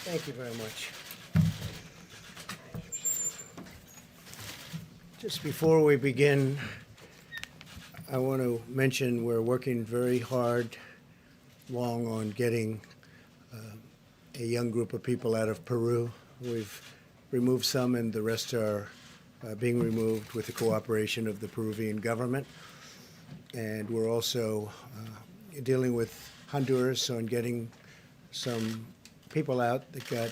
Thank you very much. Just before we begin, I want to mention we're working very hard, long on getting a young group of people out of Peru. We've removed some, and the rest are being removed with the cooperation of the Peruvian government. And we're also dealing with Honduras on getting some people out that got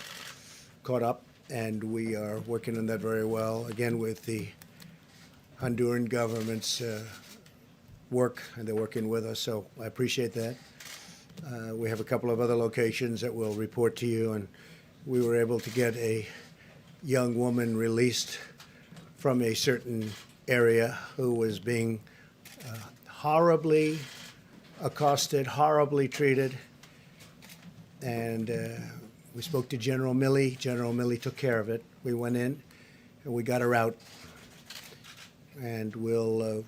caught up, and we are working on that very well, again, with the Honduran government's work, and they're working with us, so I appreciate that. We have a couple of other locations that we'll report to you, and we were able to get a young woman released from a certain area who was being horribly accosted, horribly treated, and we spoke to General Milley. General Milley took care of it. We went in and we got her out, and we'll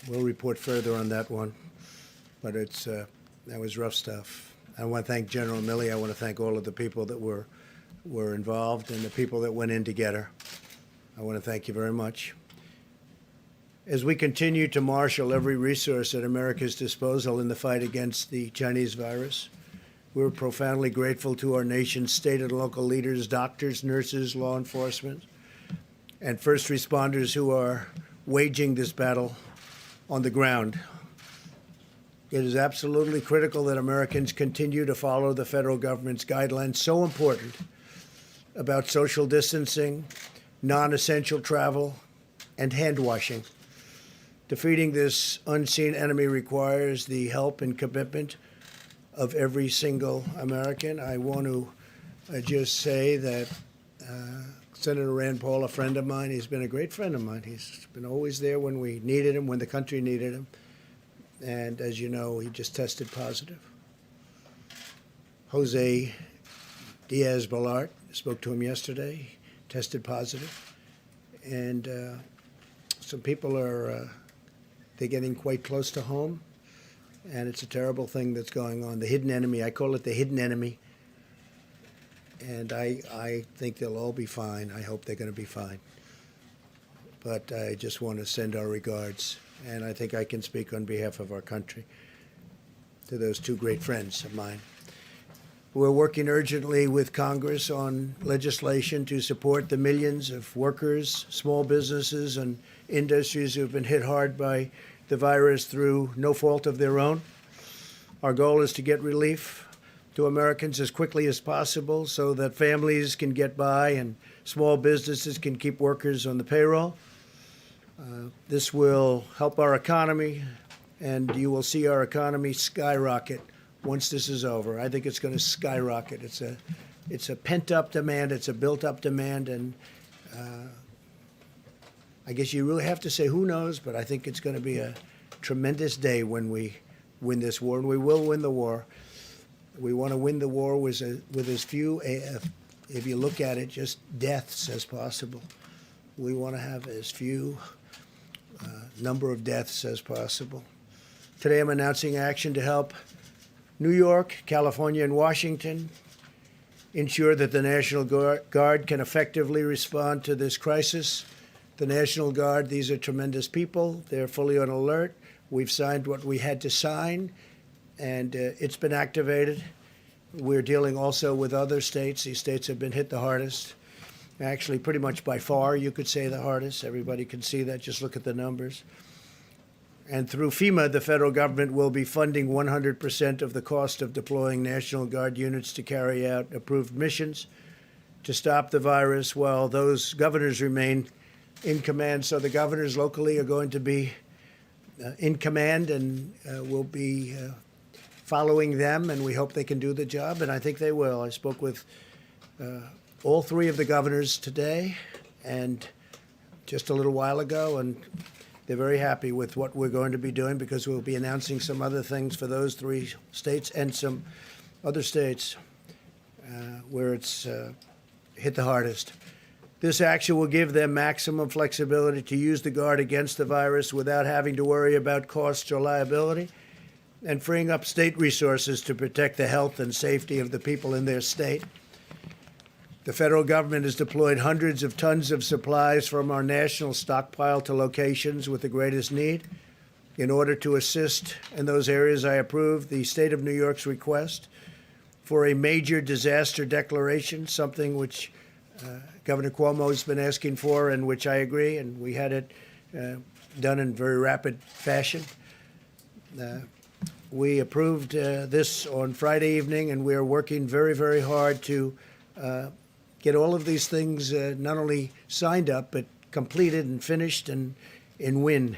report further on that one. But it's that was rough stuff. I want to thank General Milley. I want to thank all of the people that were involved and the people that went in to get her. I want to thank you very much. As we continue to marshal every resource at America's disposal in the fight against the Chinese virus, we're profoundly grateful to our nation's state and local leaders, doctors, nurses, law enforcement, and first responders who are waging this battle on the ground. It is absolutely critical that Americans continue to follow the federal government's guidelines, so important, about social distancing, non-essential travel, and hand washing. Defeating this unseen enemy requires the help and commitment of every single American. I want to just say that Senator Rand Paul, a friend of mine, he's been a great friend of mine. He's been always there when we needed him, when the country needed him. And as you know, he just tested positive. Jose Diaz-Balart, spoke to him yesterday, tested positive. And some people are they're getting quite close to home, and it's a terrible thing that's going on. The hidden enemy, I call it the hidden enemy, and I think they'll all be fine. I hope they're going to be fine. But I just want to send our regards, and I think I can speak on behalf of our country to those two great friends of mine. We're working urgently with Congress on legislation to support the millions of workers, small businesses, and industries who have been hit hard by the virus through no fault of their own. Our goal is to get relief to Americans as quickly as possible so that families can get by and small businesses can keep workers on the payroll. This will help our economy, and you will see our economy skyrocket once this is over. I think it's going to skyrocket. It's a pent-up demand. It's a built-up demand, and I guess you really have to say who knows, but I think it's going to be a tremendous day when we win this war, and we will win the war. We want to win the war with as few, if you look at it, just deaths as possible. We want to have as few number of deaths as possible. Today I'm announcing action to help New York, California, and Washington ensure that the National Guard can effectively respond to this crisis. The National Guard, these are tremendous people. They're fully on alert. We've signed what we had to sign, and it's been activated. We're dealing also with other states. These states have been hit the hardest. Actually, pretty much by far, you could say the hardest. Everybody can see that. Just look at the numbers. And through FEMA, the federal government will be funding 100% of the cost of deploying National Guard units to carry out approved missions to stop the virus while those governors remain in command. So the governors locally are going to be in command, and we'll be following them, and we hope they can do the job, and I think they will. I spoke with all three of the governors today and just a little while ago, and they're very happy with what we're going to be doing because we'll be announcing some other things for those three states and some other states where it's hit the hardest. This action will give them maximum flexibility to use the Guard against the virus without having to worry about costs or liability, and freeing up state resources to protect the health and safety of the people in their state. The federal government has deployed hundreds of tons of supplies from our national stockpile to locations with the greatest need. In order to assist in those areas, I approved the state of New York's request for a major disaster declaration, something which Governor Cuomo has been asking for and which I agree, and we had it done in very rapid fashion. We approved this on Friday evening, and we are working very, very hard to get all of these things not only signed up, but completed and finished and in win.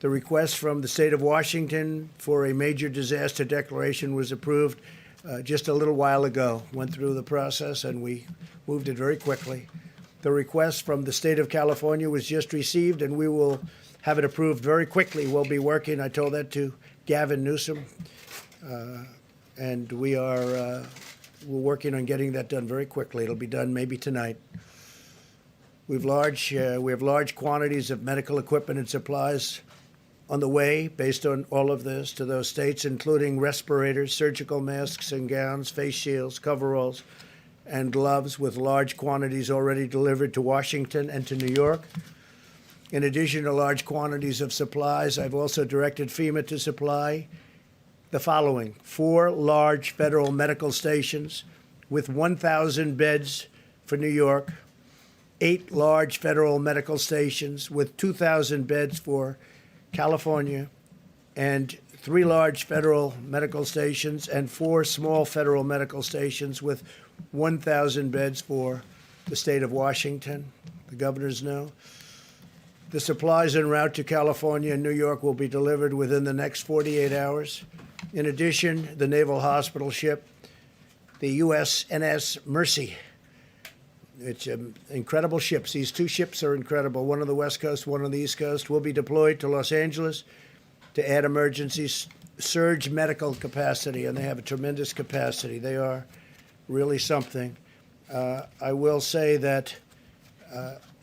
The request from the state of Washington for a major disaster declaration was approved just a little while ago, went through the process, and we moved it very quickly. The request from the state of California was just received, and we will have it approved very quickly. We'll be working, I told that to Gavin Newsom, and we're working on getting that done very quickly. It'll be done maybe tonight. We have large quantities of medical equipment and supplies on the way based on all of this to those states, including respirators, surgical masks and gowns, face shields, coveralls, and gloves, with large quantities already delivered to Washington and to New York. In addition to large quantities of supplies, I've also directed FEMA to supply the following: 4 large federal medical stations with 1,000 beds for New York, 8 large federal medical stations with 2,000 beds for California, and 3 large federal medical stations and 4 small federal medical stations with 1,000 beds for the state of Washington. The governors know. The supplies en route to California and New York will be delivered within the next 48 hours. In addition, the Naval Hospital ship, the USNS Mercy. It's incredible ships. These 2 ships are incredible, one on the West Coast, one on the East Coast, will be deployed to Los Angeles to add emergency surge medical capacity, and they have a tremendous capacity. They are really something. I will say that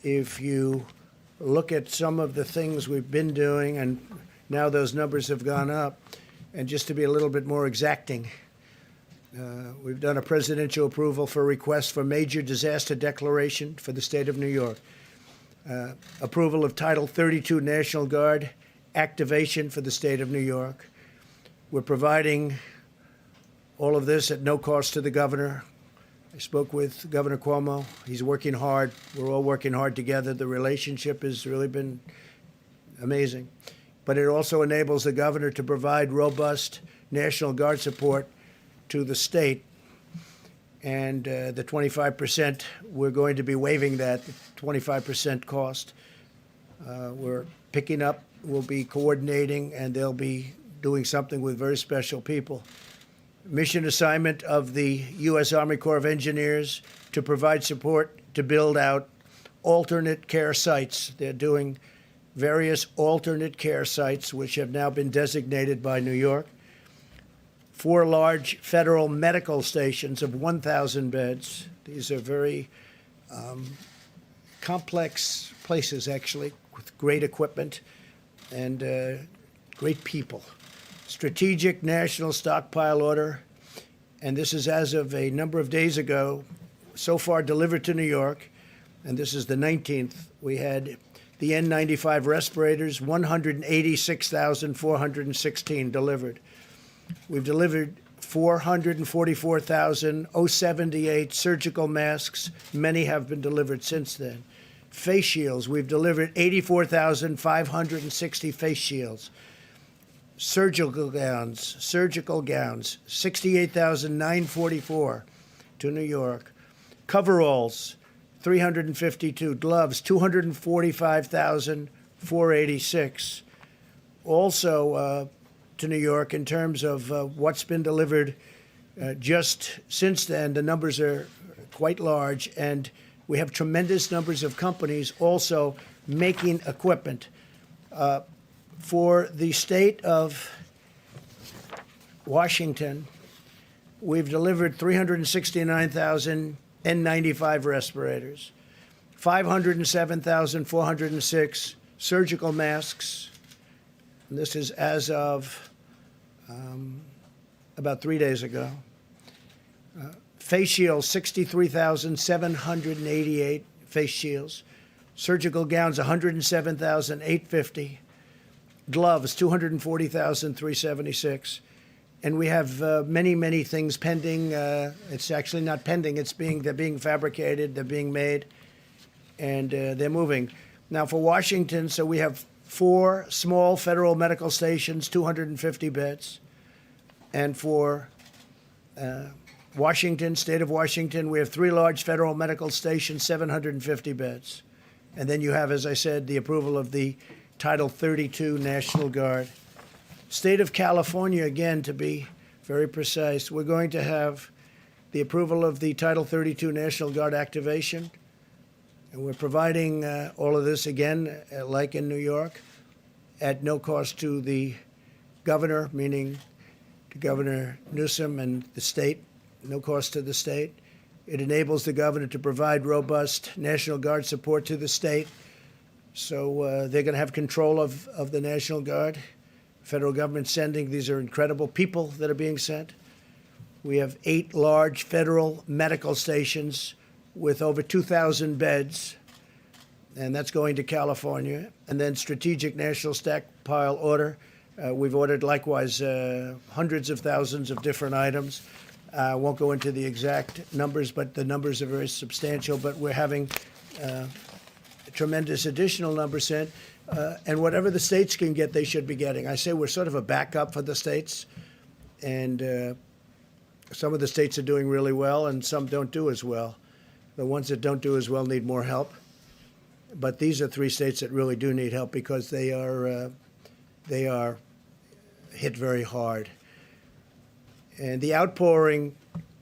if you look at some of the things we've been doing, and now those numbers have gone up, and just to be a little bit more exacting, we've done a presidential approval for a request for major disaster declaration for the state of New York. Approval of Title 32 National Guard activation for the state of New York. We're providing all of this at no cost to the governor. I spoke with Governor Cuomo. He's working hard. We're all working hard together. The relationship has really been amazing. But it also enables the governor to provide robust National Guard support to the state. And the 25%, we're going to be waiving that 25% cost. We're picking up, we'll be coordinating, and they'll be doing something with very special people. Mission assignment of the U.S. Army Corps of Engineers to provide support to build out alternate care sites. They're doing various alternate care sites, which have now been designated by New York. 4 large federal medical stations of 1,000 beds. These are very complex places, actually, with great equipment and great people. Strategic National Stockpile Order, and this is as of a number of days ago, so far delivered to New York, and this is the 19th. We had the N95 respirators, 186,416 delivered. We've delivered 444,078 surgical masks. Many have been delivered since then. Face shields, we've delivered 84,560 face shields. Surgical gowns, 68,944 to New York. Coveralls, 352. Gloves, 245,486. Also to New York, in terms of what's been delivered just since then, the numbers are quite large, and we have tremendous numbers of companies also making equipment. For the state of Washington, we've delivered 369,000 N95 respirators, 507,406 surgical masks. And this is as of about 3 days ago. Face shields, 63,788 face shields. Surgical gowns, 107,850. Gloves, 240,376. And we have many, many things pending. It's actually not pending. They're being fabricated. They're being made, and they're moving. Now for Washington, so we have 4 small federal medical stations, 250 beds, and for Washington, state of Washington, we have 3 large federal medical stations, 750 beds, and then you have, as I said, the approval of the Title 32 National Guard. State of California, again, to be very precise, we're going to have the approval of the Title 32 National Guard activation. And we're providing all of this, again, like in New York, at no cost to the governor, meaning to Governor Newsom and the state, no cost to the state. It enables the governor to provide robust National Guard support to the state. So they're going to have control of the National Guard. Federal government sending, these are incredible people that are being sent. We have 8 large federal medical stations with over 2,000 beds, and that's going to California. And then strategic national stockpile order. We've ordered likewise hundreds of thousands of different items. I won't go into the exact numbers, but the numbers are very substantial. But we're having a tremendous additional numbers sent. And whatever the states can get, they should be getting. I say we're sort of a backup for the states. And some of the states are doing really well, and some don't do as well. The ones that don't do as well need more help. But these are 3 states that really do need help because they are hit very hard. And the outpouring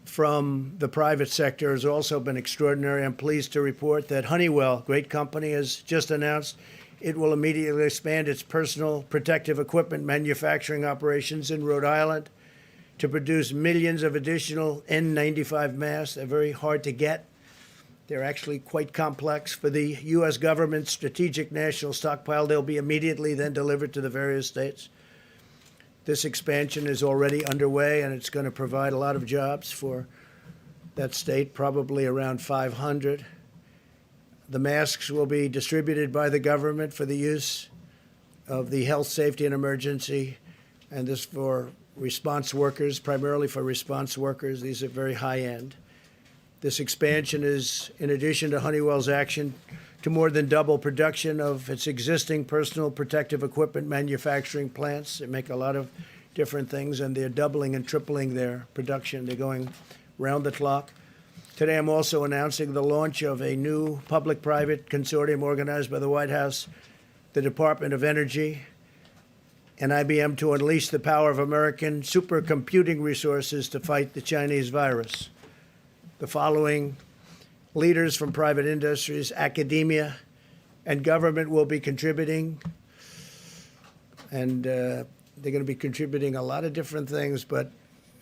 from the private sector has also been extraordinary. I'm pleased to report that Honeywell, great company, has just announced it will immediately expand its personal protective equipment manufacturing operations in Rhode Island to produce millions of additional N95 masks. They're very hard to get. They're actually quite complex. For the U.S. government's strategic national stockpile, they'll be immediately then delivered to the various states. This expansion is already underway, and it's going to provide a lot of jobs for that state, probably around 500. The masks will be distributed by the government for the use of the health, safety, and emergency, and this for response workers, primarily for response workers. These are very high-end. This expansion is in addition to Honeywell's action to more than double production of its existing personal protective equipment manufacturing plants. They make a lot of different things, and they're doubling and tripling their production. They're going round the clock. Today, I'm also announcing the launch of a new public-private consortium organized by the White House, the Department of Energy, and IBM to unleash the power of American supercomputing resources to fight the Chinese virus. The following leaders from private industries, academia, and government will be contributing, and they're going to be contributing a lot of different things, but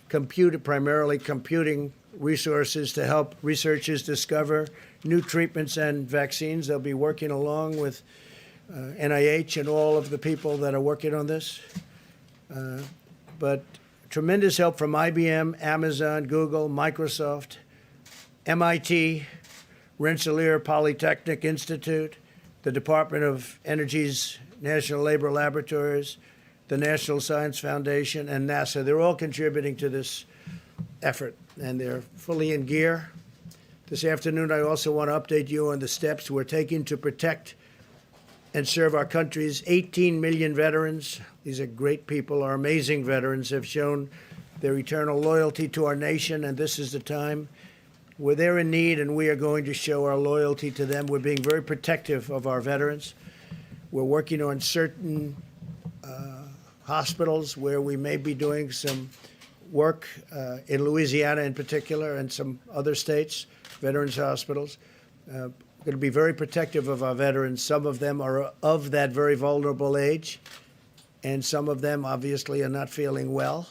primarily computing resources to help researchers discover new treatments and vaccines. They'll be working along with NIH and all of the people that are working on this. But tremendous help from IBM, Amazon, Google, Microsoft, MIT, Rensselaer Polytechnic Institute, the Department of Energy's National Labor Laboratories, the National Science Foundation, and NASA. They're all contributing to this effort, and they're fully in gear. This afternoon, I also want to update you on the steps we're taking to protect and serve our country's 18 million veterans. These are great people. Our amazing veterans have shown their eternal loyalty to our nation, and this is the time where they're in need, and we are going to show our loyalty to them. We're being very protective of our veterans. We're working on certain hospitals where we may be doing some work in Louisiana in particular and some other states, veterans hospitals. We're going to be very protective of our veterans. Some of them are of that very vulnerable age, and some of them obviously are not feeling well,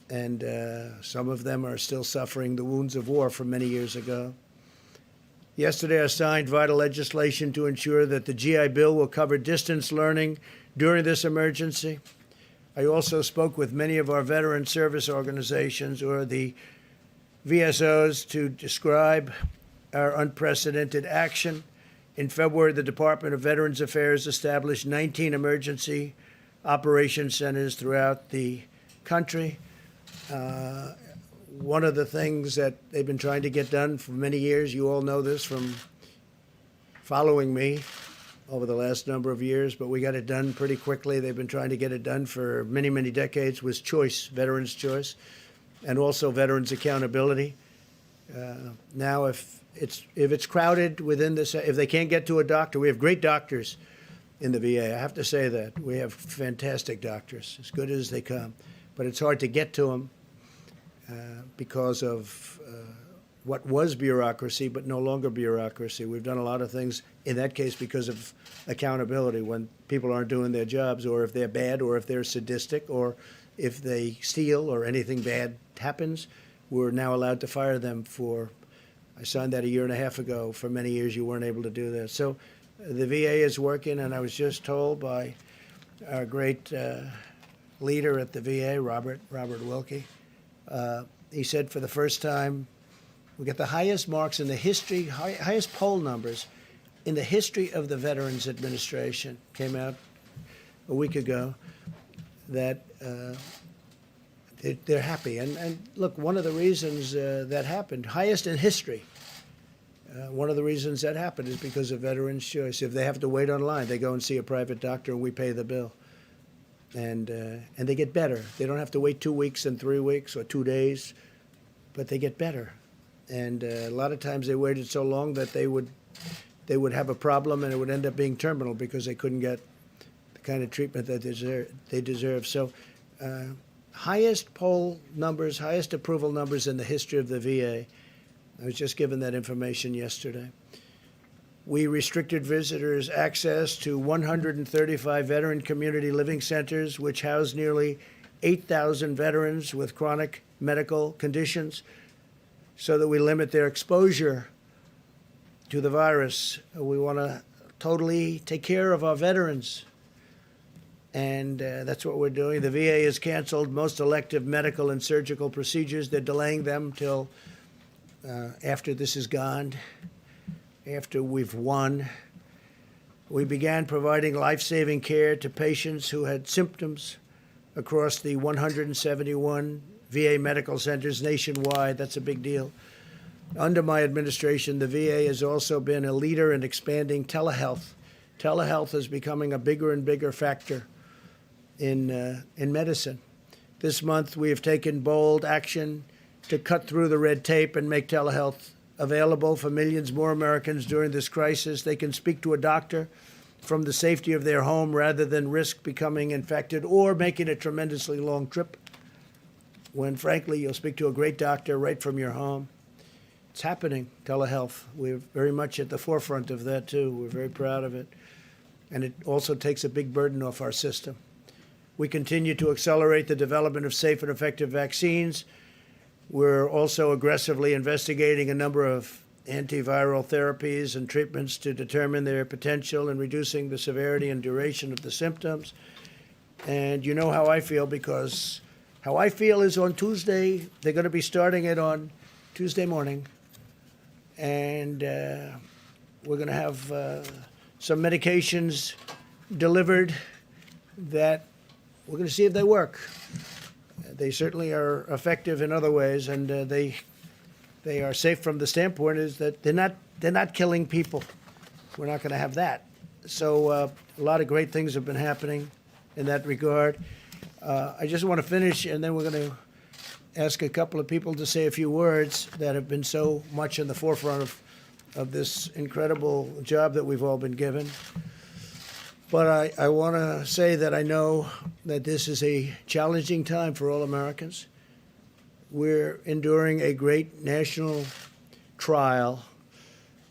and some of them are still suffering the wounds of war from many years ago. Yesterday, I signed vital legislation to ensure that the GI Bill will cover distance learning during this emergency. I also spoke with many of our veteran service organizations, or the VSOs to describe our unprecedented action. In February, the Department of Veterans Affairs established 19 emergency operation centers throughout the country. One of the things that they've been trying to get done for many years, you all know this from following me over the last number of years, but we got it done pretty quickly. They've been trying to get it done for many, many decades, was choice, veterans' choice, and also veterans' accountability. Now, if it's crowded within this, if they can't get to a doctor, we have great doctors in the VA. I have to say that. We have fantastic doctors, as good as they come. But it's hard to get to them because of what was bureaucracy, but no longer bureaucracy. We've done a lot of things, in that case, because of accountability. When people aren't doing their jobs, or if they're bad, or if they're sadistic, or if they steal, or anything bad happens, we're now allowed to fire them for, I signed that a year and a half ago. For many years, you weren't able to do that. So the VA is working, and I was just told by our great leader at the VA, Robert Wilkie, he said for the first time, we get the highest marks in the history, highest poll numbers in the history of the Veterans Administration. Came out a week ago that they're happy. And look, one of the reasons that happened, highest in history, one of the reasons that happened is because of veterans' choice. If they have to wait online, they go and see a private doctor and we pay the bill. And they get better. They don't have to wait 2 weeks and 3 weeks or 2 days, but they get better. And a lot of times they waited so long that they would have a problem and it would end up being terminal because they couldn't get the kind of treatment that they deserve. So highest poll numbers, highest approval numbers in the history of the VA. I was just given that information yesterday. We restricted visitors' access to 135 veteran community living centers, which house nearly 8,000 veterans with chronic medical conditions, so that we limit their exposure to the virus. We want to totally take care of our veterans, and that's what we're doing. The VA has canceled most elective medical and surgical procedures. They're delaying them till after this is gone, after we've won. We began providing life-saving care to patients who had symptoms across the 171 VA medical centers nationwide. That's a big deal. Under my administration, the VA has also been a leader in expanding telehealth. Telehealth is becoming a bigger and bigger factor in medicine. This month, we have taken bold action to cut through the red tape and make telehealth available for millions more Americans during this crisis. They can speak to a doctor from the safety of their home rather than risk becoming infected or making a tremendously long trip, when, frankly, you'll speak to a great doctor right from your home. It's happening, telehealth. We're very much at the forefront of that, too. We're very proud of it. And it also takes a big burden off our system. We continue to accelerate the development of safe and effective vaccines. We're also aggressively investigating a number of antiviral therapies and treatments to determine their potential in reducing the severity and duration of the symptoms. And you know how I feel, because how I feel is on Tuesday, they're going to be starting it on Tuesday morning. And we're going to have some medications delivered that we're going to see if they work. They certainly are effective in other ways, and they are safe from the standpoint is that they're not killing people. We're not going to have that. So a lot of great things have been happening in that regard. I just want to finish, and then we're going to ask a couple of people to say a few words that have been so much in the forefront of this incredible job that we've all been given. But I want to say that I know that this is a challenging time for all Americans. We're enduring a great national trial,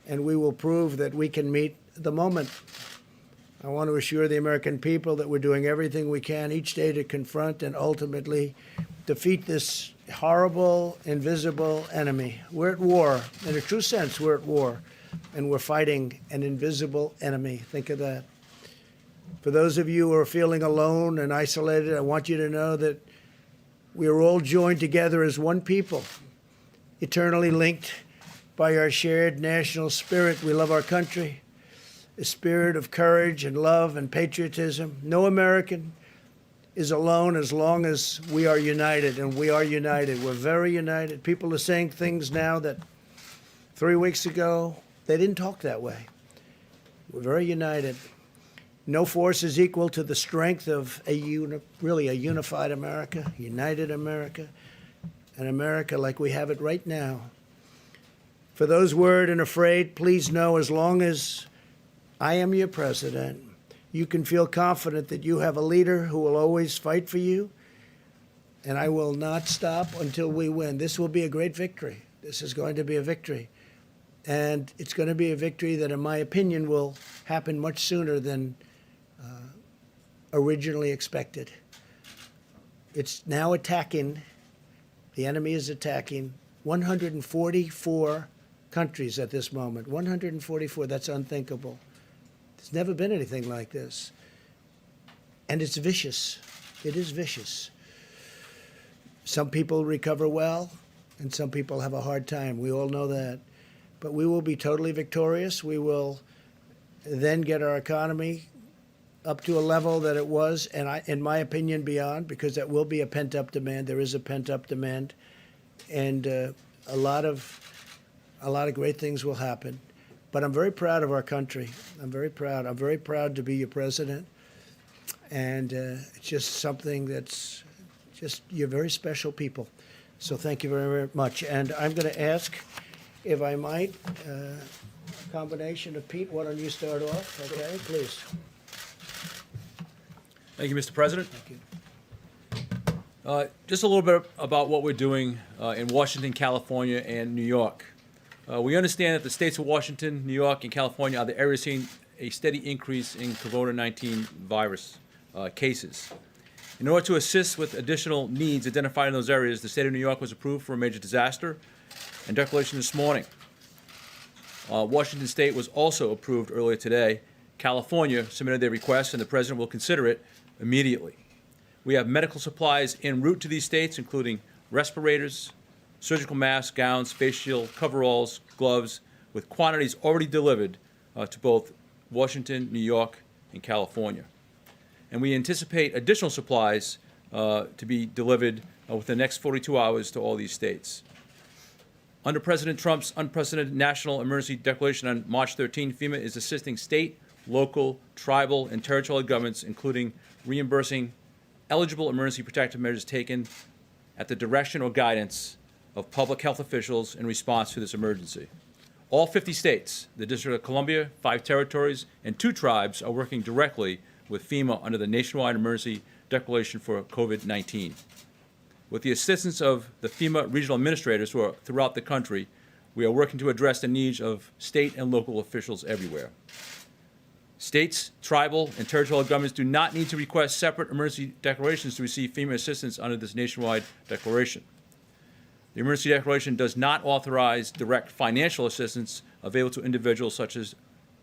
and we will prove that we can meet the moment. I want to assure the American people that we're doing everything we can each day to confront and ultimately defeat this horrible, invisible enemy. We're at war. In a true sense, we're at war, and we're fighting an invisible enemy. Think of that. For those of you who are feeling alone and isolated, I want you to know that we are all joined together as one people eternally linked by our shared national spirit. We love our country, a spirit of courage and love and patriotism. No American is alone as long as we are united, and we are united. We're very united. People are saying things now that 3 weeks ago, they didn't talk that way. We're very united. No force is equal to the strength of really a unified America, united America, an America like we have it right now. For those worried and afraid, please know as long as I am your president, you can feel confident that you have a leader who will always fight for you, and I will not stop until we win. This will be a great victory. This is going to be a victory. And it's going to be a victory that, in my opinion, will happen much sooner than originally expected. It's now attacking, the enemy is attacking 144 countries at this moment. 144, that's unthinkable. There's never been anything like this. And it's vicious. It is vicious. Some people recover well, and some people have a hard time. We all know that. But we will be totally victorious. We will then get our economy up to a level that it was, and in my opinion, beyond, because that will be a pent-up demand. There is a pent-up demand, and a lot of great things will happen. But I'm very proud of our country. I'm very proud. I'm very proud to be your president, and it's just something that's just, you're very special people. So thank you very, very much. And I'm going to ask, if I might, a combination of Pete. Why don't you start off? Okay, please. Thank you, Mr. President. Thank you. Just a little bit about what we're doing in Washington, California, and New York. We understand that the states of Washington, New York, and California are the areas seeing a steady increase in COVID-19 virus cases. In order to assist with additional needs identified in those areas, the state of New York was approved for a major disaster and declaration this morning. Washington State was also approved earlier today. California submitted their request, and the President will consider it immediately. We have medical supplies en route to these states, including respirators, surgical masks, gowns, face shield, coveralls, gloves, with quantities already delivered to both Washington, New York, and California. And we anticipate additional supplies to be delivered within the next 42 hours to all these states. Under President Trump's unprecedented national emergency declaration on March 13, FEMA is assisting state, local, tribal, and territorial governments, including reimbursing eligible emergency protective measures taken at the direction or guidance of public health officials in response to this emergency. All 50 states, the District of Columbia, 5 territories, and 2 tribes are working directly with FEMA under the nationwide emergency declaration for COVID-19. With the assistance of the FEMA regional administrators who are throughout the country, we are working to address the needs of state and local officials everywhere. States, tribal, and territorial governments do not need to request separate emergency declarations to receive FEMA assistance under this nationwide declaration. The emergency declaration does not authorize direct financial assistance available to individuals such as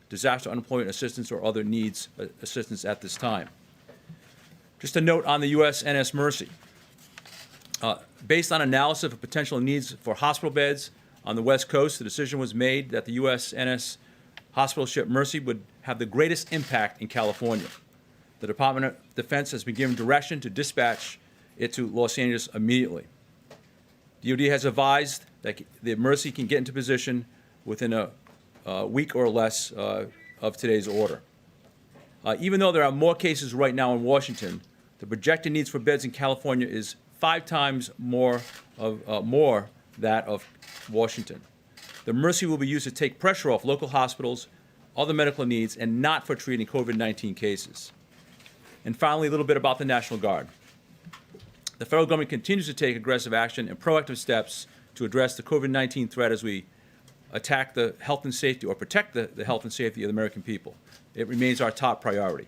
disaster unemployment assistance or other needs assistance at this time. Just a note on the USNS Mercy. Based on analysis of potential needs for hospital beds on the West Coast, the decision was made that the USNS hospital ship Mercy would have the greatest impact in California. The Department of Defense has been given direction to dispatch it to Los Angeles immediately. DoD has advised that the Mercy can get into position within a week or less of today's order. Even though there are more cases right now in Washington, the projected needs for beds in California is 5 times more that of Washington. The Mercy will be used to take pressure off local hospitals, other medical needs, and not for treating COVID-19 cases. And finally, a little bit about the National Guard. The federal government continues to take aggressive action and proactive steps to address the COVID-19 threat as we attack the health and safety, or protect the health and safety of the American people. It remains our top priority.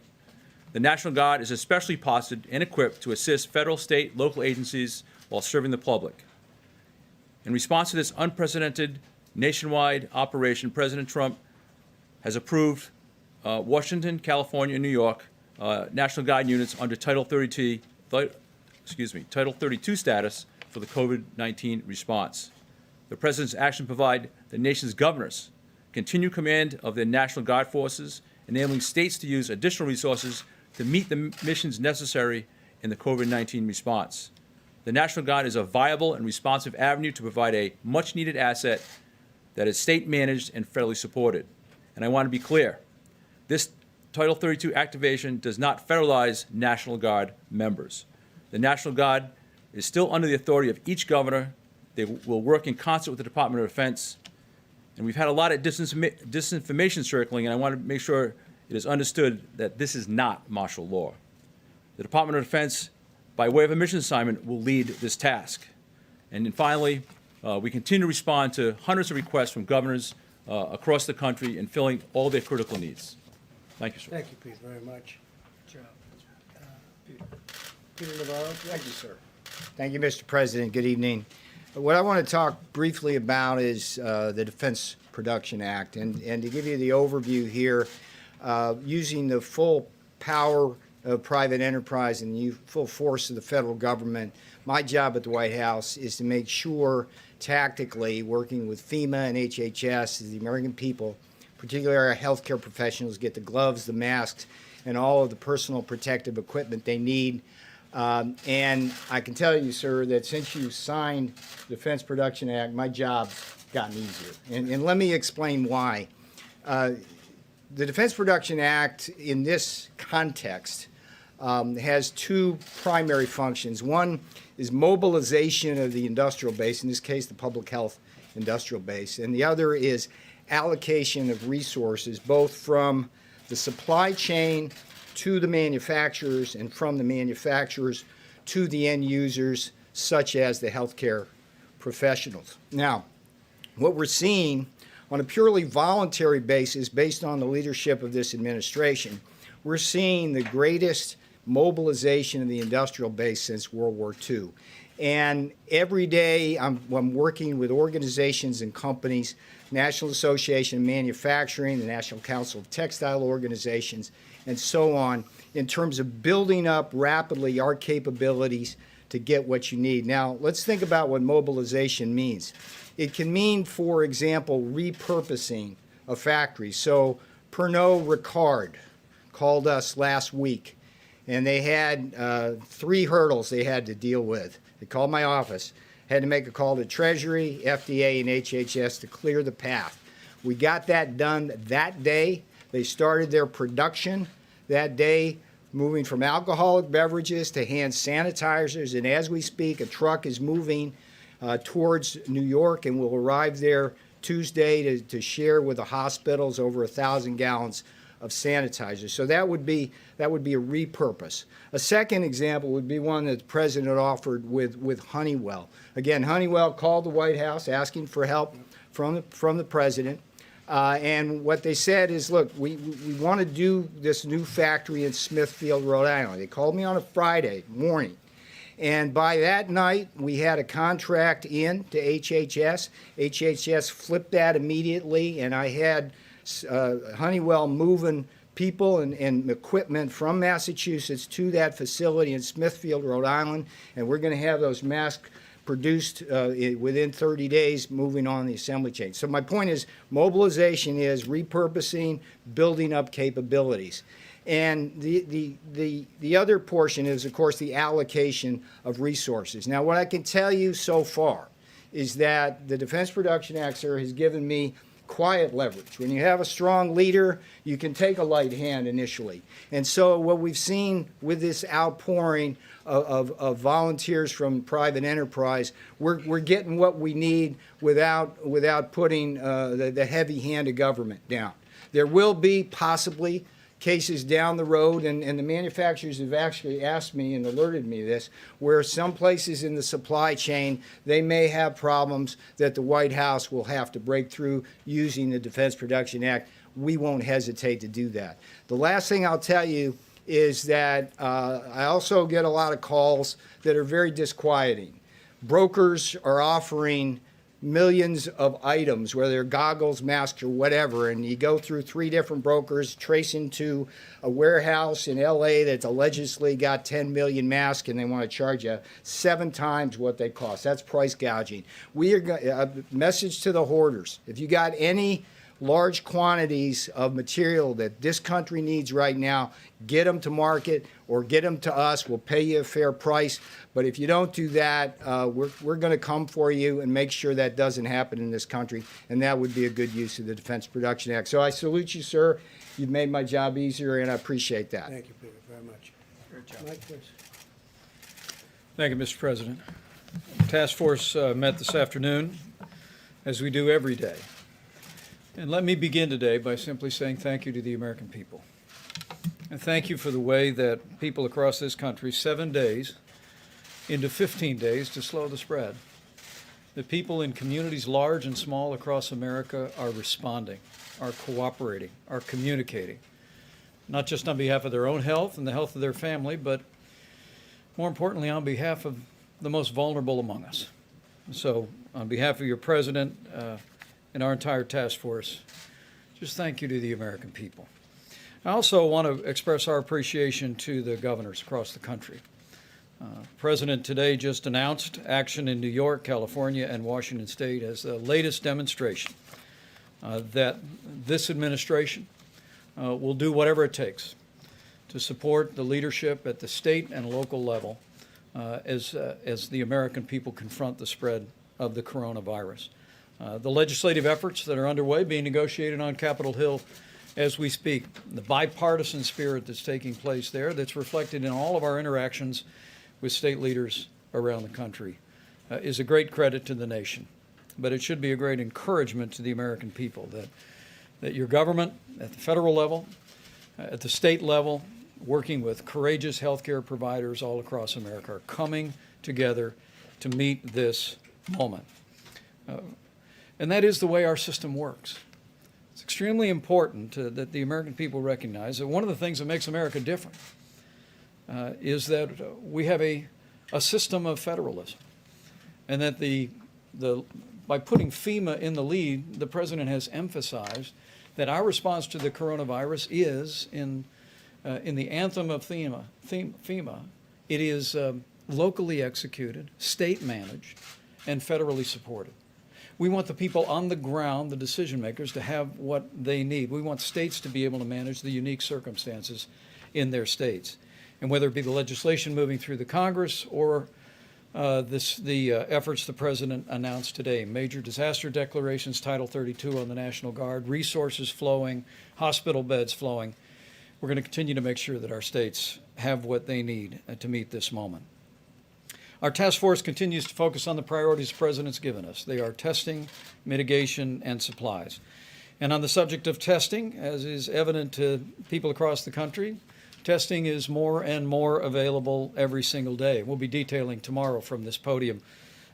The National Guard is especially posted and equipped to assist federal, state, local agencies while serving the public. In response to this unprecedented nationwide operation, President Trump has approved Washington, California, and New York National Guard units under Title 32 status for the COVID-19 response. The President's action provide the nation's governors continued command of their National Guard forces, enabling states to use additional resources to meet the missions necessary in the COVID-19 response. The National Guard is a viable and responsive avenue to provide a much-needed asset that is state-managed and federally supported. And I want to be clear, this Title 32 activation does not federalize National Guard members. The National Guard is still under the authority of each governor. They will work in concert with the Department of Defense. And we've had a lot of disinformation circling, and I want to make sure it is understood that this is not martial law. The Department of Defense, by way of a mission assignment, will lead this task. And then finally, we continue to respond to hundreds of requests from governors across the country in filling all their critical needs. Thank you, sir. Thank you, Pete, very much. Peter Navarro? Thank you, sir. Thank you, Mr. President. Good evening. What I want to talk briefly about is the Defense Production Act. And to give you the overview here, using the full power of private enterprise and the full force of the federal government, my job at the White House is to make sure tactically, working with FEMA and HHS, the American people, particularly our healthcare professionals, get the gloves, the masks, and all of the personal protective equipment they need. And I can tell you, sir, that since you signed the Defense Production Act, my job's gotten easier. And let me explain why. The Defense Production Act, in this context, has two primary functions. One is mobilization of the industrial base, in this case, the public health industrial base, and the other is allocation of resources, both from the supply chain to the manufacturers and from the manufacturers to the end users, such as the healthcare professionals. Now, what we're seeing on a purely voluntary basis, based on the leadership of this administration, we're seeing the greatest mobilization of the industrial base since World War II. And every day I'm working with organizations and companies, National Association of Manufacturing, the National Council of Textile Organizations, and so on, in terms of building up rapidly our capabilities to get what you need. Now, let's think about what mobilization means. It can mean, for example, repurposing a factory. So Pernod Ricard called us last week, and they had 3 hurdles they had to deal with. They called my office, had to make a call to Treasury, FDA, and HHS to clear the path. We got that done that day. They started their production that day, moving from alcoholic beverages to hand sanitizers. And as we speak, a truck is moving towards New York and will arrive there Tuesday to share with the hospitals over 1,000 gallons of sanitizer. So that would be a repurpose. A second example would be one that the President offered with Honeywell. Again, Honeywell called the White House asking for help from the President. And what they said is, look, we want to do this new factory in Smithfield, Rhode Island. They called me on a Friday morning. And by that night, we had a contract in to HHS. HHS flipped that immediately, and I had Honeywell moving people and equipment from Massachusetts to that facility in Smithfield, Rhode Island, and we're going to have those masks produced within 30 days, moving on the assembly chain. So my point is, mobilization is repurposing, building up capabilities. And the other portion is, of course, the allocation of resources. Now, what I can tell you so far is that the Defense Production Act, sir, has given me quiet leverage. When you have a strong leader, you can take a light hand initially. And so what we've seen with this outpouring of volunteers from private enterprise, we're getting what we need without putting the heavy hand of government down. There will be possibly cases down the road, and the manufacturers have actually asked me and alerted me to this, where some places in the supply chain, they may have problems that the White House will have to break through using the Defense Production Act. We won't hesitate to do that. The last thing I'll tell you is that I also get a lot of calls that are very disquieting. Brokers are offering millions of items, whether they're goggles, masks, or whatever, and you go through 3 different brokers, trace into a warehouse in LA that's allegedly got 10 million masks, and they want to charge you 7 times what they cost. That's price gouging. We are a message to the hoarders. If you got any large quantities of material that this country needs right now, get them to market or get them to us. We'll pay you a fair price. But if you don't do that, we're going to come for you and make sure that doesn't happen in this country. And that would be a good use of the Defense Production Act. So I salute you, sir. You've made my job easier, and I appreciate that. Thank you, Peter, very much. Great job. Mike, please. Thank you, Mr. President. The task force met this afternoon, as we do every day. And let me begin today by simply saying thank you to the American people. And thank you for the way that people across this country, 7 days into 15 days to slow the spread. The people in communities large and small across America are responding, are cooperating, are communicating, not just on behalf of their own health and the health of their family, but more importantly, on behalf of the most vulnerable among us. So on behalf of your president and our entire task force, just thank you to the American people. I also want to express our appreciation to the governors across the country. President today just announced action in New York, California, and Washington State as the latest demonstration that this administration will do whatever it takes to support the leadership at the state and local level as the American people confront the spread of the coronavirus. The legislative efforts that are underway being negotiated on Capitol Hill as we speak, the bipartisan spirit that's taking place there that's reflected in all of our interactions with state leaders around the country is a great credit to the nation. But it should be a great encouragement to the American people that your government at the federal level, at the state level, working with courageous healthcare providers all across America are coming together to meet this moment. And that is the way our system works. It's extremely important that the American people recognize that one of the things that makes America different is that we have a system of federalism, and that by putting FEMA in the lead, the president has emphasized that our response to the coronavirus is in the anthem of FEMA, it is locally executed, state managed, and federally supported. We want the people on the ground, the decision makers, to have what they need. We want states to be able to manage the unique circumstances in their states. And whether it be the legislation moving through the Congress or the efforts the President announced today, major disaster declarations, Title 32 on the National Guard, resources flowing, hospital beds flowing, we're going to continue to make sure that our states have what they need to meet this moment. Our task force continues to focus on the priorities the President's given us. They are testing, mitigation, and supplies. And on the subject of testing, as is evident to people across the country, testing is more and more available every single day. We'll be detailing tomorrow from this podium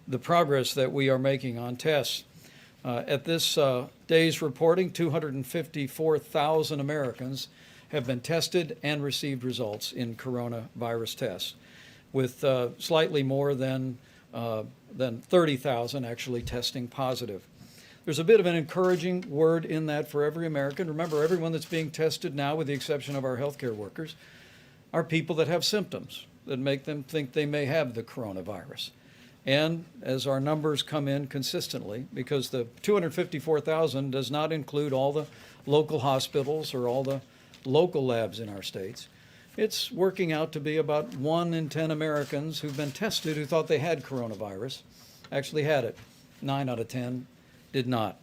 the progress that we are making on tests. At this day's reporting, 254,000 Americans have been tested and received results in coronavirus tests, with slightly more than 30,000 actually testing positive. There's a bit of an encouraging word in that for every American. Remember, everyone that's being tested now, with the exception of our healthcare workers, are people that have symptoms that make them think they may have the coronavirus. And as our numbers come in consistently, because the 254,000 does not include all the local hospitals or all the local labs in our states, it's working out to be about 1 in 10 Americans who've been tested who thought they had coronavirus actually had it. 9 out of 10 did not.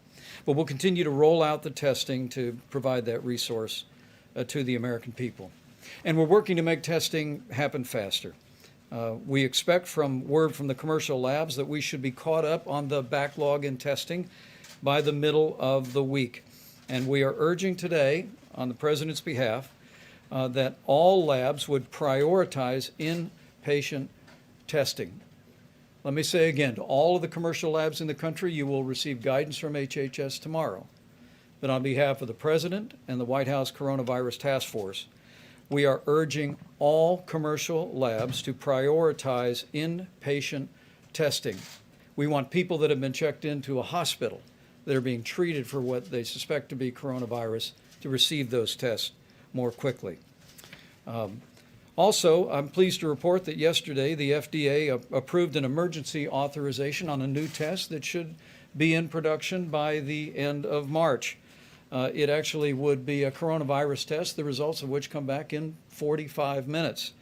But we'll continue to roll out the testing to provide that resource to the American people. And we're working to make testing happen faster. We expect from word from the commercial labs that we should be caught up on the backlog in testing by the middle of the week. And we are urging today, on the President's behalf, that all labs would prioritize inpatient testing. Let me say again, to all of the commercial labs in the country, you will receive guidance from HHS tomorrow. But on behalf of the President and the White House Coronavirus Task Force, we are urging all commercial labs to prioritize inpatient testing. We want people that have been checked into a hospital that are being treated for what they suspect to be coronavirus to receive those tests more quickly. Also, I'm pleased to report that yesterday the FDA approved an emergency authorization on a new test that should be in production by the end of March. It actually would be a coronavirus test, the results of which come back in 45 minutes.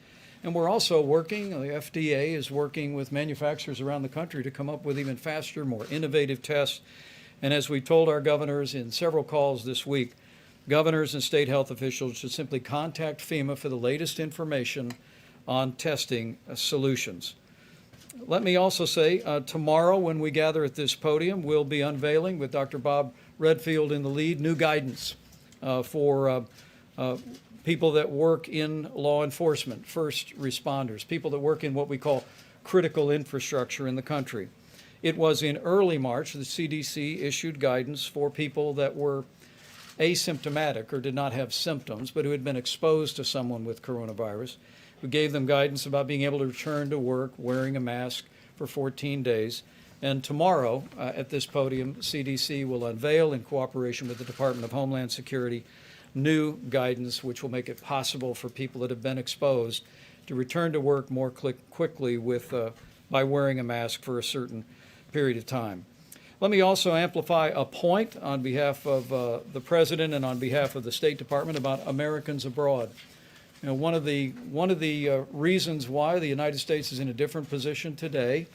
And we're also working, the FDA is working with manufacturers around the country to come up with even faster, more innovative tests. And as we told our governors in several calls this week, governors and state health officials should simply contact FEMA for the latest information on testing solutions. Let me also say, tomorrow when we gather at this podium, we'll be unveiling, with Dr. Bob Redfield in the lead, new guidance for people that work in law enforcement, first responders, people that work in what we call critical infrastructure in the country. It was in early March the CDC issued guidance for people that were asymptomatic or did not have symptoms, but who had been exposed to someone with coronavirus. We gave them guidance about being able to return to work wearing a mask for 14 days. And tomorrow at this podium, CDC will unveil, in cooperation with the Department of Homeland Security, new guidance which will make it possible for people that have been exposed to return to work more quickly by wearing a mask for a certain period of time. Let me also amplify a point on behalf of the President and on behalf of the State Department about Americans abroad. You know, one of the reasons why the United States is in a different position today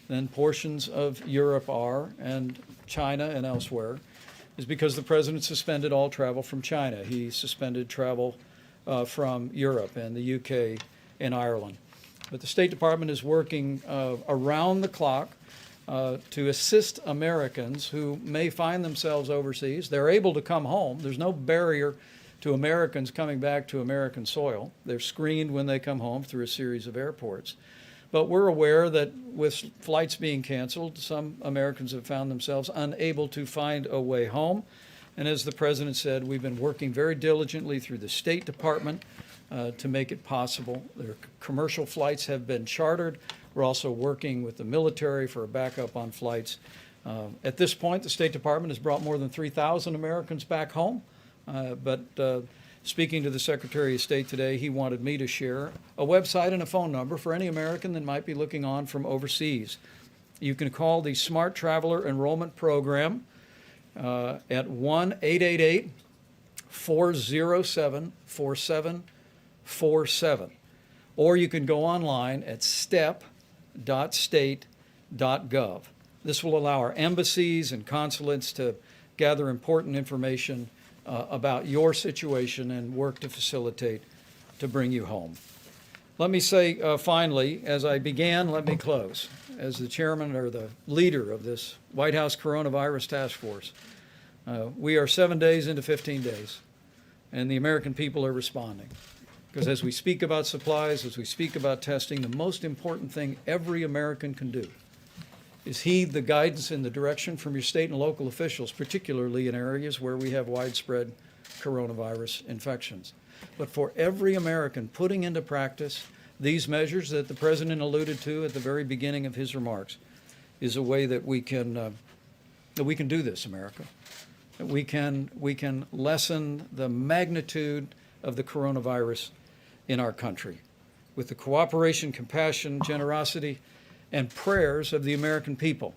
than portions of Europe are, and China and elsewhere, is because the President suspended all travel from China. He suspended travel from Europe and the UK and Ireland. But the State Department is working around the clock to assist Americans who may find themselves overseas. They're able to come home. There's no barrier to Americans coming back to American soil. They're screened when they come home through a series of airports. But we're aware that with flights being canceled, some Americans have found themselves unable to find a way home. And as the President said, we've been working very diligently through the State Department to make it possible. Their commercial flights have been chartered. We're also working with the military for a backup on flights. At this point, the State Department has brought more than 3,000 Americans back home. But speaking to the Secretary of State today, he wanted me to share a website and a phone number for any American that might be looking on from overseas. You can call the Smart Traveler Enrollment Program at 1-888-407-4747. Or you can go online at step.state.gov. This will allow our embassies and consulates to gather important information about your situation and work to facilitate to bring you home. Let me say finally, as I began, let me close. As the chairman or the leader of this White House Coronavirus Task Force, we are 7 days into 15 days, and the American people are responding. Because as we speak about supplies, as we speak about testing, the most important thing every American can do is heed the guidance and the direction from your state and local officials, particularly in areas where we have widespread coronavirus infections. But for every American putting into practice these measures that the President alluded to at the very beginning of his remarks is a way that we can do this, America. That we can lessen the magnitude of the coronavirus in our country with the cooperation, compassion, generosity, and prayers of the American people.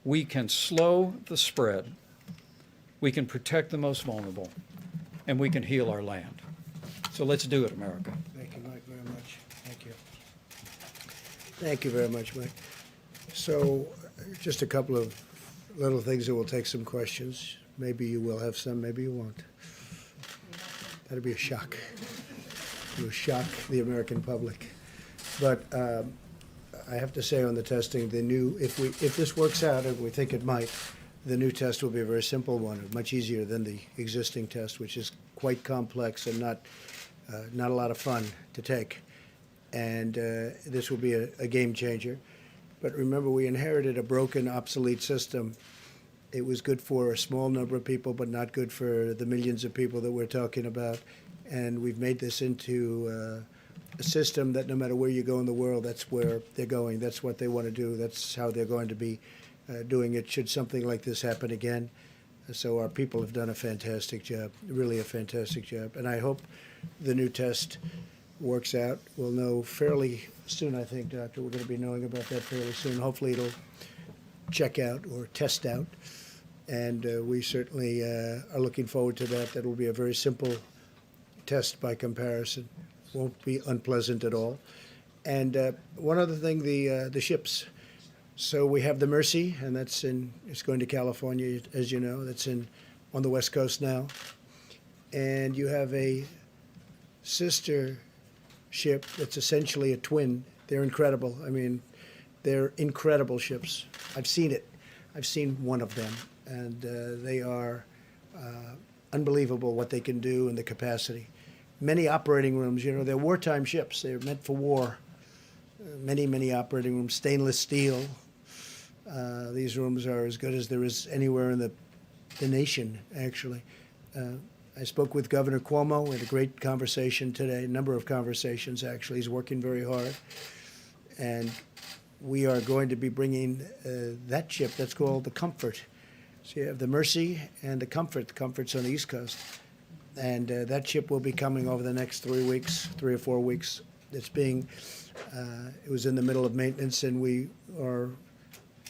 We can slow the spread, we can protect the most vulnerable, and we can heal our land. So let's do it, America. Thank you, Mike, very much. Thank you. Thank you very much, Mike. So just a couple of little things that will take some questions. Maybe you will have some, maybe you won't. That'll be a shock. It will shock the American public. But I have to say on the testing, if this works out, and we think it might, the new test will be a very simple one, much easier than the existing test, which is quite complex and not a lot of fun to take. And this will be a game changer. But remember, we inherited a broken, obsolete system. It was good for a small number of people, but not good for the millions of people that we're talking about. And we've made this into a system that no matter where you go in the world, that's where they're going. That's what they want to do. That's how they're going to be doing it should something like this happen again. So our people have done a fantastic job, really a fantastic job. And I hope the new test works out. We'll know fairly soon, I think, Doctor. We're going to be knowing about that fairly soon. Hopefully it'll check out or test out. And we certainly are looking forward to that. That will be a very simple test by comparison. Won't be unpleasant at all. And one other thing, the ships. So we have the Mercy, and it's going to California, as you know. That's on the West Coast now. And you have a sister ship that's essentially a twin. They're incredible. I mean, they're incredible ships. I've seen it. I've seen one of them, and they are unbelievable what they can do and the capacity. Many operating rooms, they're wartime ships. They're meant for war. Many operating rooms, stainless steel. These rooms are as good as there is anywhere in the nation, actually. I spoke with Governor Cuomo. We had a great conversation today, a number of conversations, actually. He's working very hard. And we are going to be bringing that ship, that's called the Comfort. So you have the Mercy and the Comfort. The Comfort's on the East Coast. And that ship will be coming over the next 3 weeks, 3 or 4 weeks. It was in the middle of maintenance, and we are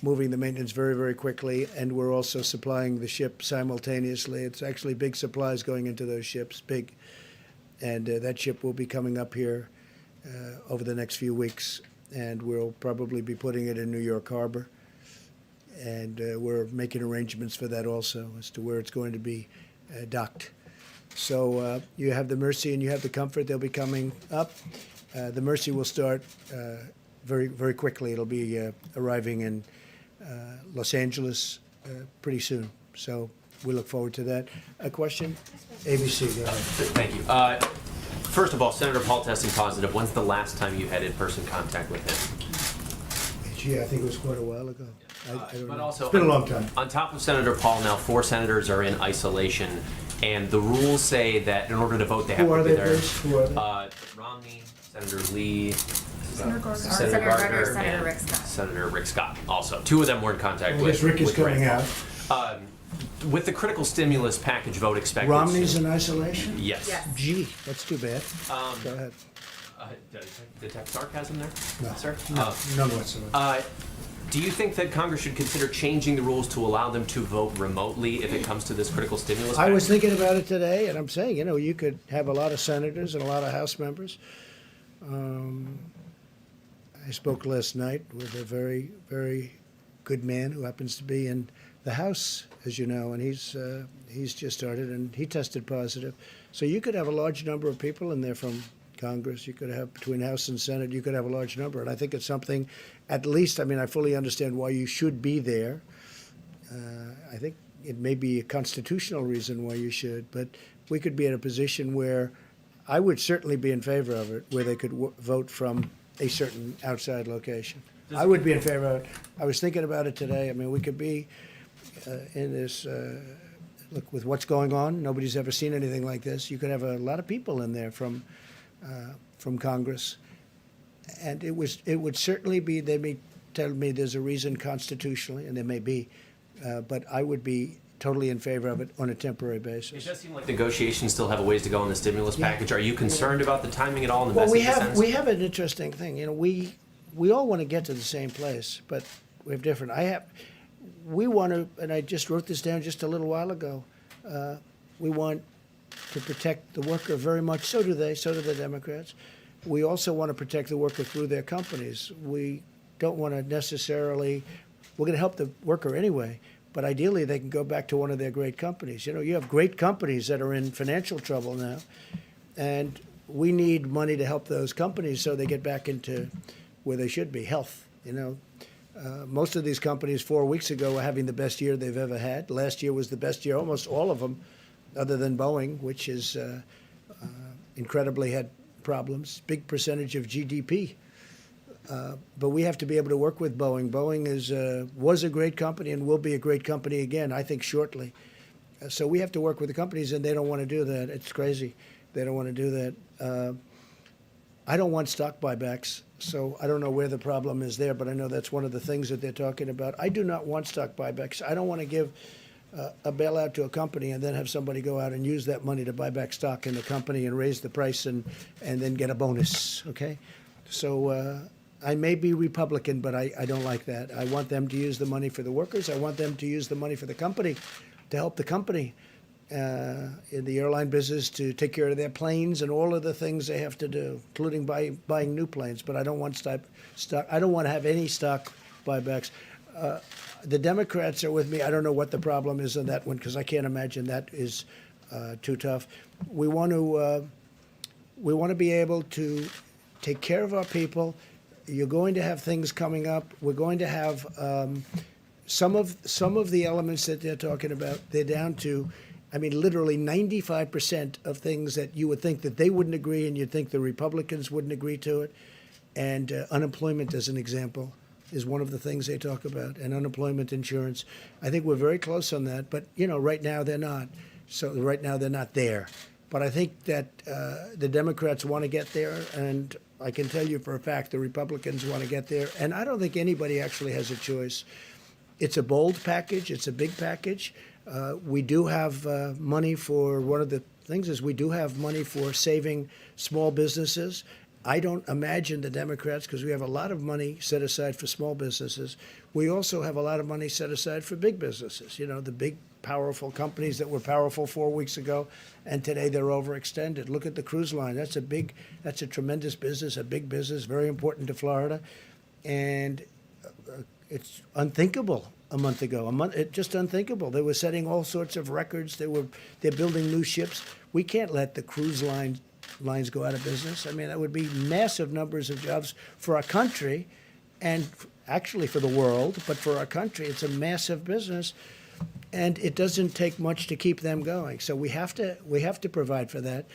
moving the maintenance very, very quickly, and we're also supplying the ship simultaneously. It's actually big supplies going into those ships, big. And that ship will be coming up here over the next few weeks, and we'll probably be putting it in New York Harbor. And we're making arrangements for that also as to where it's going to be docked. So you have the Mercy and you have the Comfort. They'll be coming up. The Mercy will start very, very quickly. It'll be arriving in Los Angeles pretty soon. So we look forward to that. A question? ABC, go ahead. Thank you. First of all, Senator Paul testing positive. When's the last time you had in-person contact with him? Gee, I think it was quite a while ago. I don't But know. also, It's been a long time. On top of Senator Paul, now 4 senators are in isolation, and the rules say that in order to vote, they have Who to are be they, there. please? Who are they? Romney, Senator Lee, Senator Gardner, Senator Gardner, Senator and Rick Scott. Senator Rick Scott. Also, 2 of them were in contact I with. guess Rick is with coming out. With the critical stimulus package vote expected. Romney's in isolation? Yes. Yes. Gee, that's too bad. Go ahead. Detect sarcasm there, No, sir? none whatsoever. Do you think that Congress should consider changing the rules to allow them to vote remotely if it comes to this critical stimulus I package? was thinking about it today, and I'm saying, you could have a lot of senators and a lot of House members. I spoke last night with a very, very good man who happens to be in the House, as you know, and he's just started, and he tested positive. So you could have a large number of people in there from Congress. You could have, between House and Senate, you could have a large number. And I think it's something, at least, I fully understand why you should be there. I think it may be a constitutional reason why you should, but we could be in a position where I would certainly be in favor of it, where they could vote from a certain outside location. I would be in favor of it. I was thinking about it today. We could be in this, look, with what's going on, nobody's ever seen anything like this. You could have a lot of people in there from Congress. And it would certainly be, they may tell me there's a reason constitutionally, and there may be, but I would be totally in favor of it on a temporary It basis. does seem like negotiations still have a ways to go on the stimulus package. Are you concerned about the timing at all and the Well, message it sends? we have an interesting thing. We all want to get to the same place, but we have different. We want to, and I just wrote this down just a little while ago. We want to protect the worker very much. So do they. So do the Democrats. We also want to protect the worker through their companies. We don't want to necessarily. We're going to help the worker anyway, but ideally they can go back to one of their great companies. You have great companies that are in financial trouble now, and we need money to help those companies so they get back into where they should be, health. Most of these companies 4 weeks ago were having the best year they've ever had. Last year was the best year, almost all of them, other than Boeing, which is incredibly had problems, big percentage of GDP. But we have to be able to work with Boeing. Boeing was a great company and will be a great company again, I think, shortly. So we have to work with the companies, and they don't want to do that. It's crazy. They don't want to do that. I don't want stock buybacks, so I don't know where the problem is there, but I know that's one of the things that they're talking about. I do not want stock buybacks. I don't want to give a bailout to a company and then have somebody go out and use that money to buy back stock in the company and raise the price and then get a bonus, okay? So I may be Republican, but I don't like that. I want them to use the money for the workers. I want them to use the money for the company, to help the company in the airline business to take care of their planes and all of the things they have to do, including buying new planes. But I don't want stock. I don't want to have any stock buybacks. The Democrats are with me. I don't know what the problem is on that one because I can't imagine that is too tough. We want to be able to take care of our people. You're going to have things coming up. We're going to have some of the elements that they're talking about. They're down to, I mean, literally 95% of things that you would think that they wouldn't agree, and you'd think the Republicans wouldn't agree to it. And unemployment, as an example, is one of the things they talk about, and unemployment insurance. I think we're very close on that, but right now they're not. So right now they're not there. But I think that the Democrats want to get there, and I can tell you for a fact the Republicans want to get there. And I don't think anybody actually has a choice. It's a bold package. It's a big package. We do have money for, one of the things is we do have money for saving small businesses. I don't imagine the Democrats, because we have a lot of money set aside for small businesses. We also have a lot of money set aside for big businesses, the big, powerful companies that were powerful 4 weeks ago, and today they're overextended. Look at the cruise line. That's a tremendous business, a big business, very important to Florida. And it's unthinkable a month ago. It's just unthinkable. They were setting all sorts of records. They're building new ships. We can't let the cruise lines go out of business. I mean, that would be massive numbers of jobs for our country, and actually for the world, but for our country, it's a massive business, and it doesn't take much to keep them going. So we have to provide for that.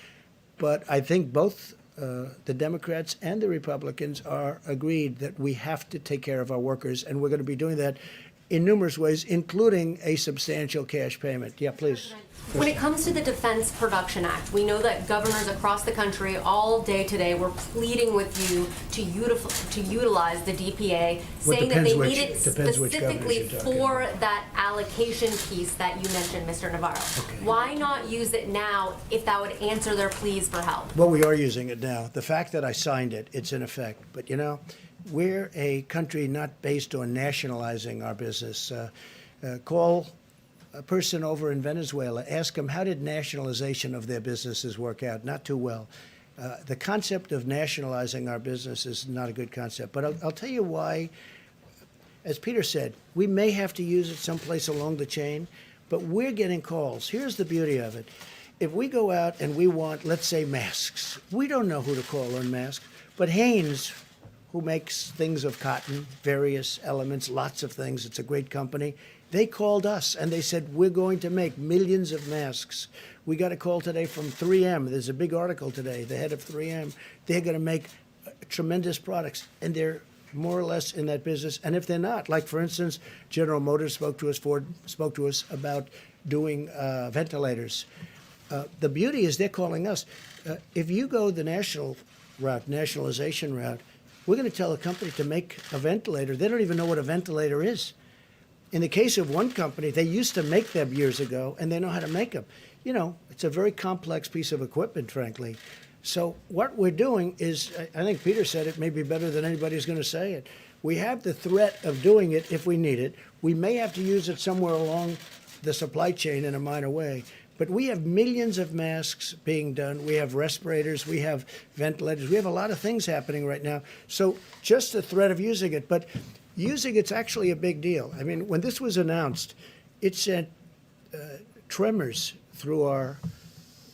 But I think both the Democrats and the Republicans are agreed that we have to take care of our workers, and we're going to be doing that in numerous ways, including a substantial cash payment. Yeah, please. When it comes to the Defense Production Act, we know that governors across the country all day today were pleading with you to utilize the DPA, saying that they need it specifically for that allocation piece that you mentioned, Mr. Navarro. Okay. Why not use it now if that would answer their pleas for help? Well, we are using it now. The fact that I signed it, it's in effect. But, we're a country not based on nationalizing our business. Call a person over in Venezuela, ask them how did nationalization of their businesses work out? Not too well. The concept of nationalizing our business is not a good concept. But I'll tell you why. As Peter said, we may have to use it someplace along the chain, but we're getting calls. Here's the beauty of it. If we go out and we want, let's say, masks, we don't know who to call on masks, but Hanes, who makes things of cotton, various elements, lots of things. It's a great company. They called us and they said, we're going to make millions of masks. We got a call today from 3M. There's a big article today, the head of 3M. They're going to make tremendous products, and they're more or less in that business. And if they're not, like for instance, General Motors spoke to us, Ford spoke to us about doing ventilators. The beauty is they're calling us. If you go the national route, nationalization route, we're going to tell a company to make a ventilator. They don't even know what a ventilator is. In the case of one company, they used to make them years ago, and they know how to make them. It's a very complex piece of equipment, frankly. So what we're doing is, I think Peter said it maybe better than anybody's going to say it. We have the threat of doing it if we need it. We may have to use it somewhere along the supply chain in a minor way. But we have millions of masks being done. We have respirators. We have ventilators. We have a lot of things happening right now. So just the threat of using it. But using it's actually a big deal. I mean, when this was announced, it sent tremors through our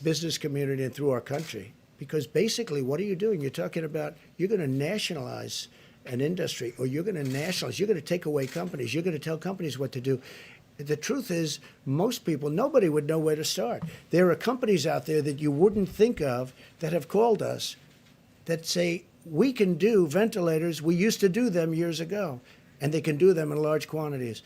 business community and through our country. Because basically, what are you doing? You're talking about you're going to nationalize an industry, or you're going to nationalize. You're going to take away companies. You're going to tell companies what to do. The truth is, most people, nobody would know where to start. There are companies out there that you wouldn't think of that have called us that say, we can do ventilators. We used to do them years ago, and they can do them in large quantities.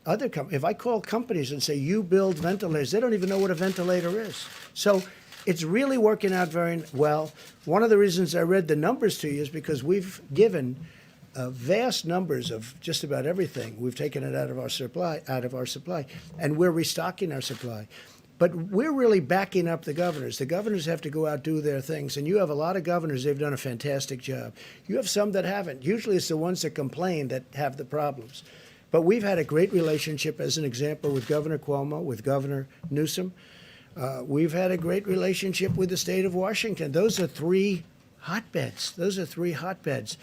If I call companies and say, you build ventilators, they don't even know what a ventilator is. So It's really working out very well. One of the reasons I read the numbers to you is because we've given vast numbers of just about everything. We've taken it out of our supply, and we're restocking our supply. But we're really backing up the governors. The governors have to go out, do their things. And you have a lot of governors, they've done a fantastic job. You have some that haven't. Usually it's the ones that complain that have the problems. But we've had a great relationship, as an example, with Governor Cuomo, with Governor Newsom. We've had a great relationship with the state of Washington. Those are three hotbeds. Those are three hotbeds.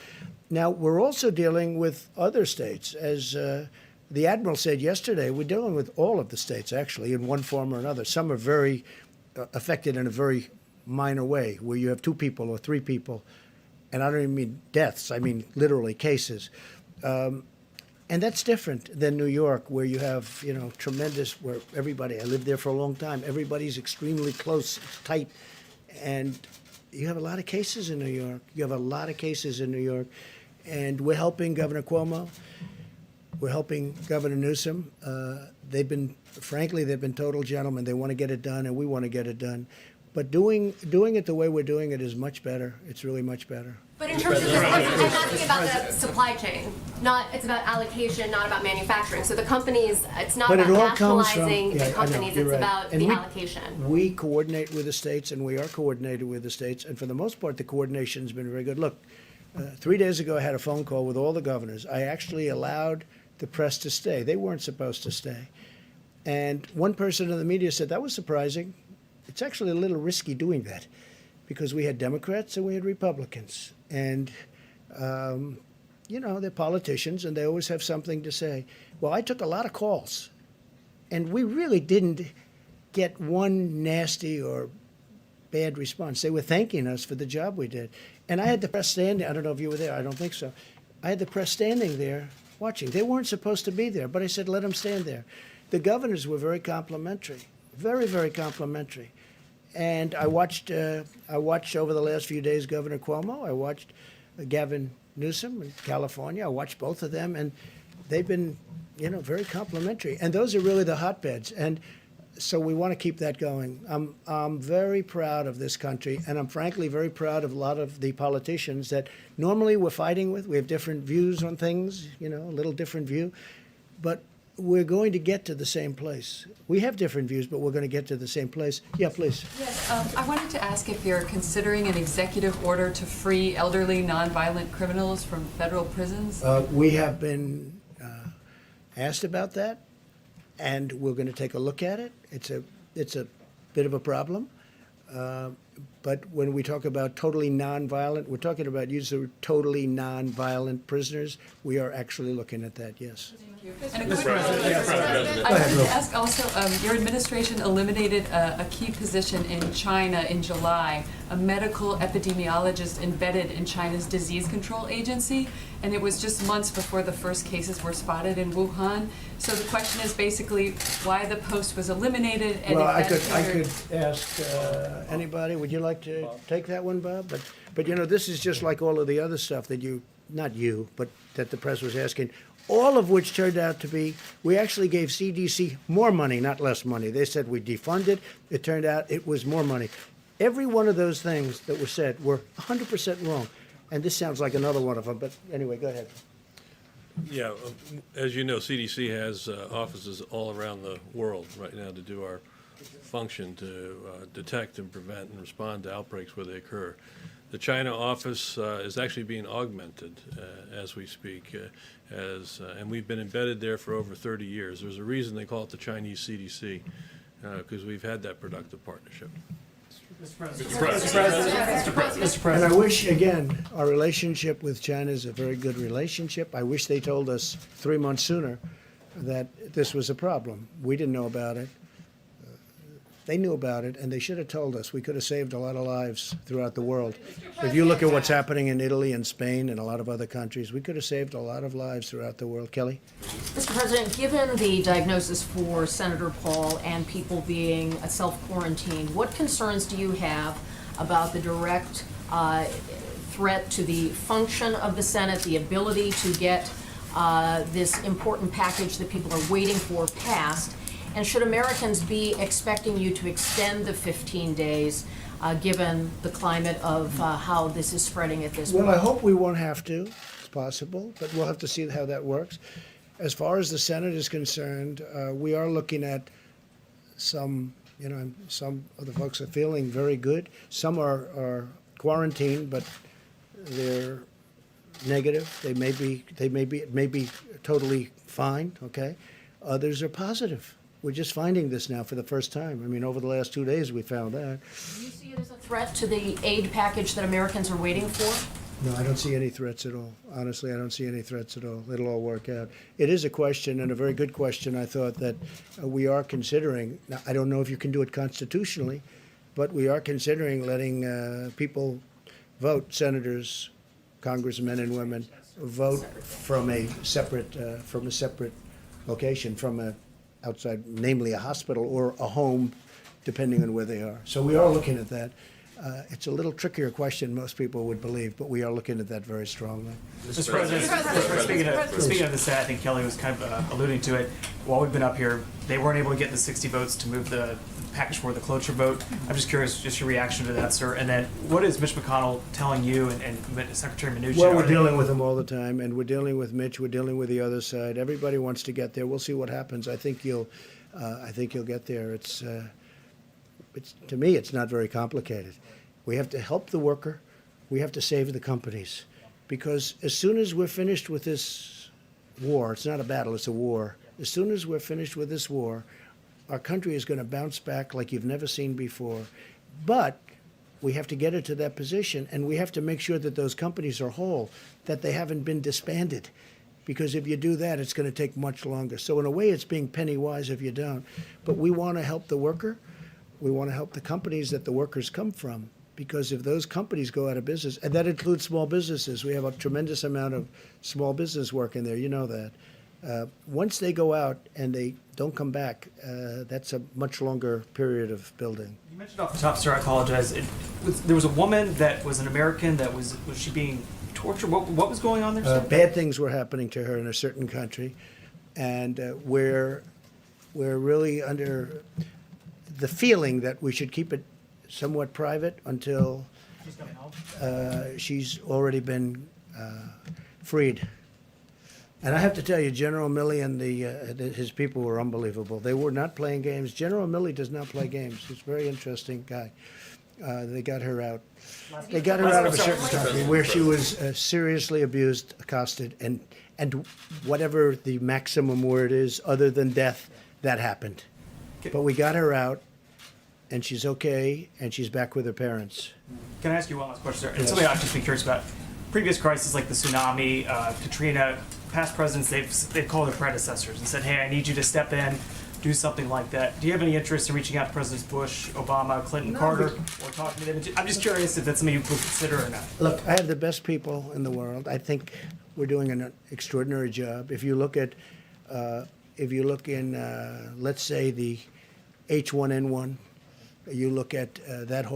Now, we're also dealing with other states. As the Admiral said yesterday, we're dealing with all of the states, actually, in one form or another. Some are very affected in a very minor way, where you have 2 people or 3 people. And I don't even mean deaths, I mean literally cases. And that's different than New York, where you have, tremendous, where everybody, I lived there for a long time, everybody's extremely close, tight, and you have a lot of cases in New York. You have a lot of cases in New York, and we're helping Governor Cuomo. We're helping Governor Newsom. They've been total gentlemen. They want to get it done, and we want to get it done. But doing it the way we're doing it is much better. It's really much better. But in terms of this, I'm asking about the supply chain. It's about allocation, not about manufacturing. So the companies, it's not about nationalizing the companies, it's about the allocation. We coordinate with the states, and we are coordinated with the states. And for the most part, the coordination's been very good. Look, 3 days ago, I had a phone call with all the governors. I actually allowed the press to stay. They weren't supposed to stay. And one person in the media said, that was surprising. It's actually a little risky doing that, because we had Democrats and we had Republicans. And, they're politicians and they always have something to say. Well, I took a lot of calls, and we really didn't get one nasty or bad response. They were thanking us for the job we did. And I had the press standing. I don't know if you were there. I don't think so. I had the press standing there watching. They weren't supposed to be there, but I said, let them stand there. The governors were very complimentary, very, very complimentary. And I watched over the last few days Governor Cuomo. I watched Gavin Newsom in California. I watched both of them, and they've been, very complimentary. And those are really the hotbeds. And so we want to keep that going. I'm very proud of this country, and I'm frankly very proud of a lot of the politicians that normally we're fighting with. We have different views on things, a little different view. But we're going to get to the same place. We have different views, but we're going to get to the same place. Yeah, please. Yes, I wanted to ask if you're considering an executive order to free elderly, nonviolent criminals from federal prisons. We have been asked about that, and we're going to take a look at it. It's a bit of a problem. But when we talk about totally nonviolent, we're talking about using totally nonviolent prisoners. We are actually looking at that, yes. Thank you. And a quick I wanted to ask also, your administration eliminated a key position in China in July, a medical epidemiologist embedded in China's disease control agency, and it was just months before the first cases were spotted in Wuhan. So the question is basically why the post was eliminated. And well, I could ask anybody. Would you like to take that one, Bob? But this is just like all of the other stuff that that the press was asking, all of which turned out to be, we actually gave CDC more money, not less money. They said we defunded. It turned out it was more money. Every one of those things that were said were 100% wrong. And this sounds like another one of them, but anyway, go ahead. Yeah, as you know, CDC has offices all around the world right now to do our function to detect and prevent and respond to outbreaks where they occur. The China office is actually being augmented as we speak, and we've been embedded there for over 30 years. There's a reason they call it the Chinese CDC, because we've had that productive partnership. Mr. President. And I wish, again, our relationship with China is a very good relationship. I wish they told us 3 months sooner that this was a problem. We didn't know about it. They knew about it, and they should have told us. We could have saved a lot of lives throughout the world. If you look at what's happening in Italy and Spain and a lot of other countries, we could have saved a lot of lives throughout the world. Kelly? Mr. President, given the diagnosis for Senator Paul and people being self-quarantined, what concerns do you have about the direct threat to the function of the Senate, the ability to get this important package that people are waiting for passed? And should Americans be expecting you to extend the 15 days, given the climate of how this is spreading at this point? Well, I hope we won't have to. It's possible, but we'll have to see how that works. As far as the Senate is concerned, we are looking at some, some of the folks are feeling very good. Some are quarantined, but they're negative. It may be totally fine, okay? Others are positive. We're just finding this now for the first time. I mean, over the last 2 days, we found that. Do you see it as a threat to the aid package that Americans are waiting for? No, I don't see any threats at all. Honestly, I don't see any threats at all. It'll all work out. It is a question, and a very good question, I thought, that we are considering. Now, I don't know if you can do it constitutionally, but we are considering letting people vote, senators, congressmen and women, vote from a separate location, from a outside, namely a hospital or a home, depending on where they are. So we are looking at that. It's a little trickier question, most people would believe, but we are looking at that very strongly. Mr. President, speaking of this, I think Kelly was kind of alluding to it. While we've been up here, they weren't able to get the 60 votes to move the package for the cloture vote. I'm just curious, just your reaction to that, sir. And then, what is Mitch McConnell telling you and Secretary Mnuchin? Well, we're dealing with them all the time, and we're dealing with Mitch. We're dealing with the other side. Everybody wants to get there. We'll see what happens. I think you'll get there. It's to me, it's not very complicated. We have to help the worker. We have to save the companies, because as soon as we're finished with this war, it's not a battle, it's a war. As soon as we're finished with this war, our country is going to bounce back like you've never seen before. But we have to get it to that position, and we have to make sure that those companies are whole, that they haven't been disbanded. Because if you do that, it's going to take much longer. So in a way, it's being penny wise if you don't. But we want to help the worker. We want to help the companies that the workers come from. Because if those companies go out of business, and that includes small businesses, we have a tremendous amount of small business work in there, you know that. Once they go out and they don't come back, that's a much longer period of building. You mentioned off the top, sir, I apologize. There was a woman that was an American that was she being tortured? What was going on there, sir? Bad things were happening to her in a certain country, and we're really under the feeling that we should keep it somewhat private until she's already been freed. And I have to tell you, General Milley and his people were unbelievable. They were not playing games. General Milley does not play games. He's a very interesting guy. They got her out. They got her out of a certain country where she was seriously abused, accosted, and whatever the maximum word is, other than death, that happened. But we got her out, and she's okay, and she's back with her parents. Can I ask you one last question, sir? And something I'd just be curious about. Previous crises like the tsunami, Katrina, past presidents, they've called their predecessors and said, hey, I need you to step in, do something like that. Do you have any interest in reaching out to Presidents Bush, Obama, Clinton, Carter, or talking to them? I'm just curious if that's something you would consider or not. Look, I have the best people in the world. I think we're doing an extraordinary job. If you look in, let's say, the H1N1, you look at that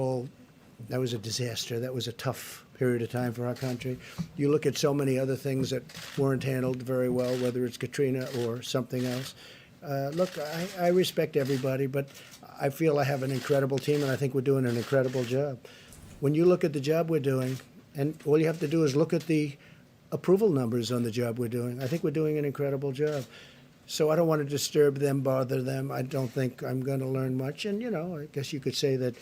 was a disaster. That was a tough period of time for our country. You look at so many other things that weren't handled very well, whether it's Katrina or something else. Look, I respect everybody, but I feel I have an incredible team, and I think we're doing an incredible job. When you look at the job we're doing, and all you have to do is look at the approval numbers on the job we're doing, I think we're doing an incredible job. So I don't want to disturb them, bother them. I don't think I'm going to learn much. And, I guess you could say that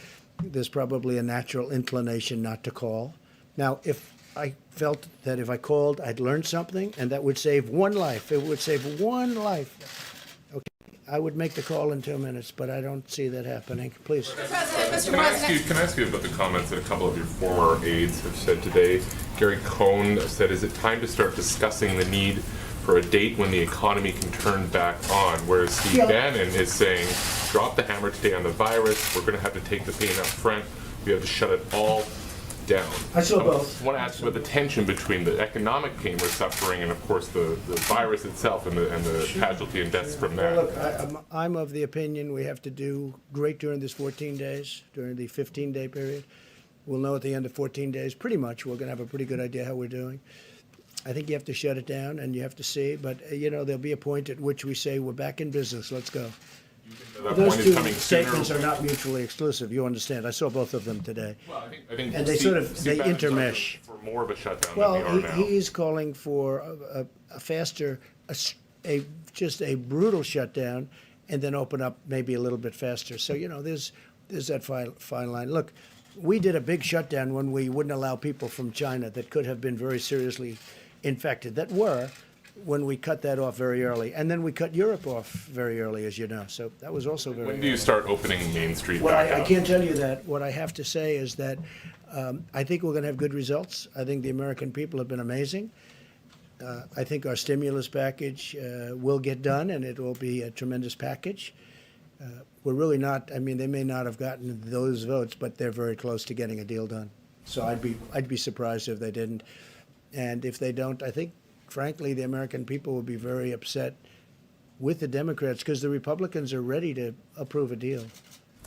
there's probably a natural inclination not to call. Now, if I felt that if I called, I'd learn something, and that would save one life. It would save one life. Okay, I would make the call in 2 minutes, but I don't see that happening. Please. Can I ask you about the comments that a couple of your former aides have said today? Gary Cohn said, is it time to start discussing the need for a date when the economy can turn back on? Whereas Steve Bannon is saying, drop the hammer today on the virus. We're going to have to take the pain up front. We have to shut it all down. I saw both. I want to ask you about the tension between the economic pain we're suffering and, of course, the virus itself and the casualty and deaths from that. Well, look, I'm of the opinion we have to do great during this 14 days, during the 15-day period. We'll know at the end of 14 days, pretty much, we're going to have a pretty good idea how we're doing. I think you have to shut it down and you have to see, but there'll be a point at which we say we're back in business, let's go. That Those point is two coming statements sooner. are not mutually exclusive. You understand? I saw both of them today. Well, I think And they Steve- sort of- Steve they Bannon's intermesh. arguing for more of a shutdown Well, than we are now. he is calling for a faster, just a brutal shutdown, and then open up maybe a little bit faster. So, you know, there's that fine line. Look, we did a big shutdown when we wouldn't allow people from China that could have been very seriously infected, that were, when we cut that off very early. And then we cut Europe off very early, as you know. So that was also very When do you start opening Main Street Well, back I up? can't tell you that. What I have to say is that I think we're going to have good results. I think the American people have been amazing. I think our stimulus package will get done, and it will be a tremendous package. We're really not, I mean, they may not have gotten those votes, but they're very close to getting a deal done. So I'd be surprised if they didn't. And if they don't, I think, frankly, the American people will be very upset with the Democrats because the Republicans are ready to approve a deal.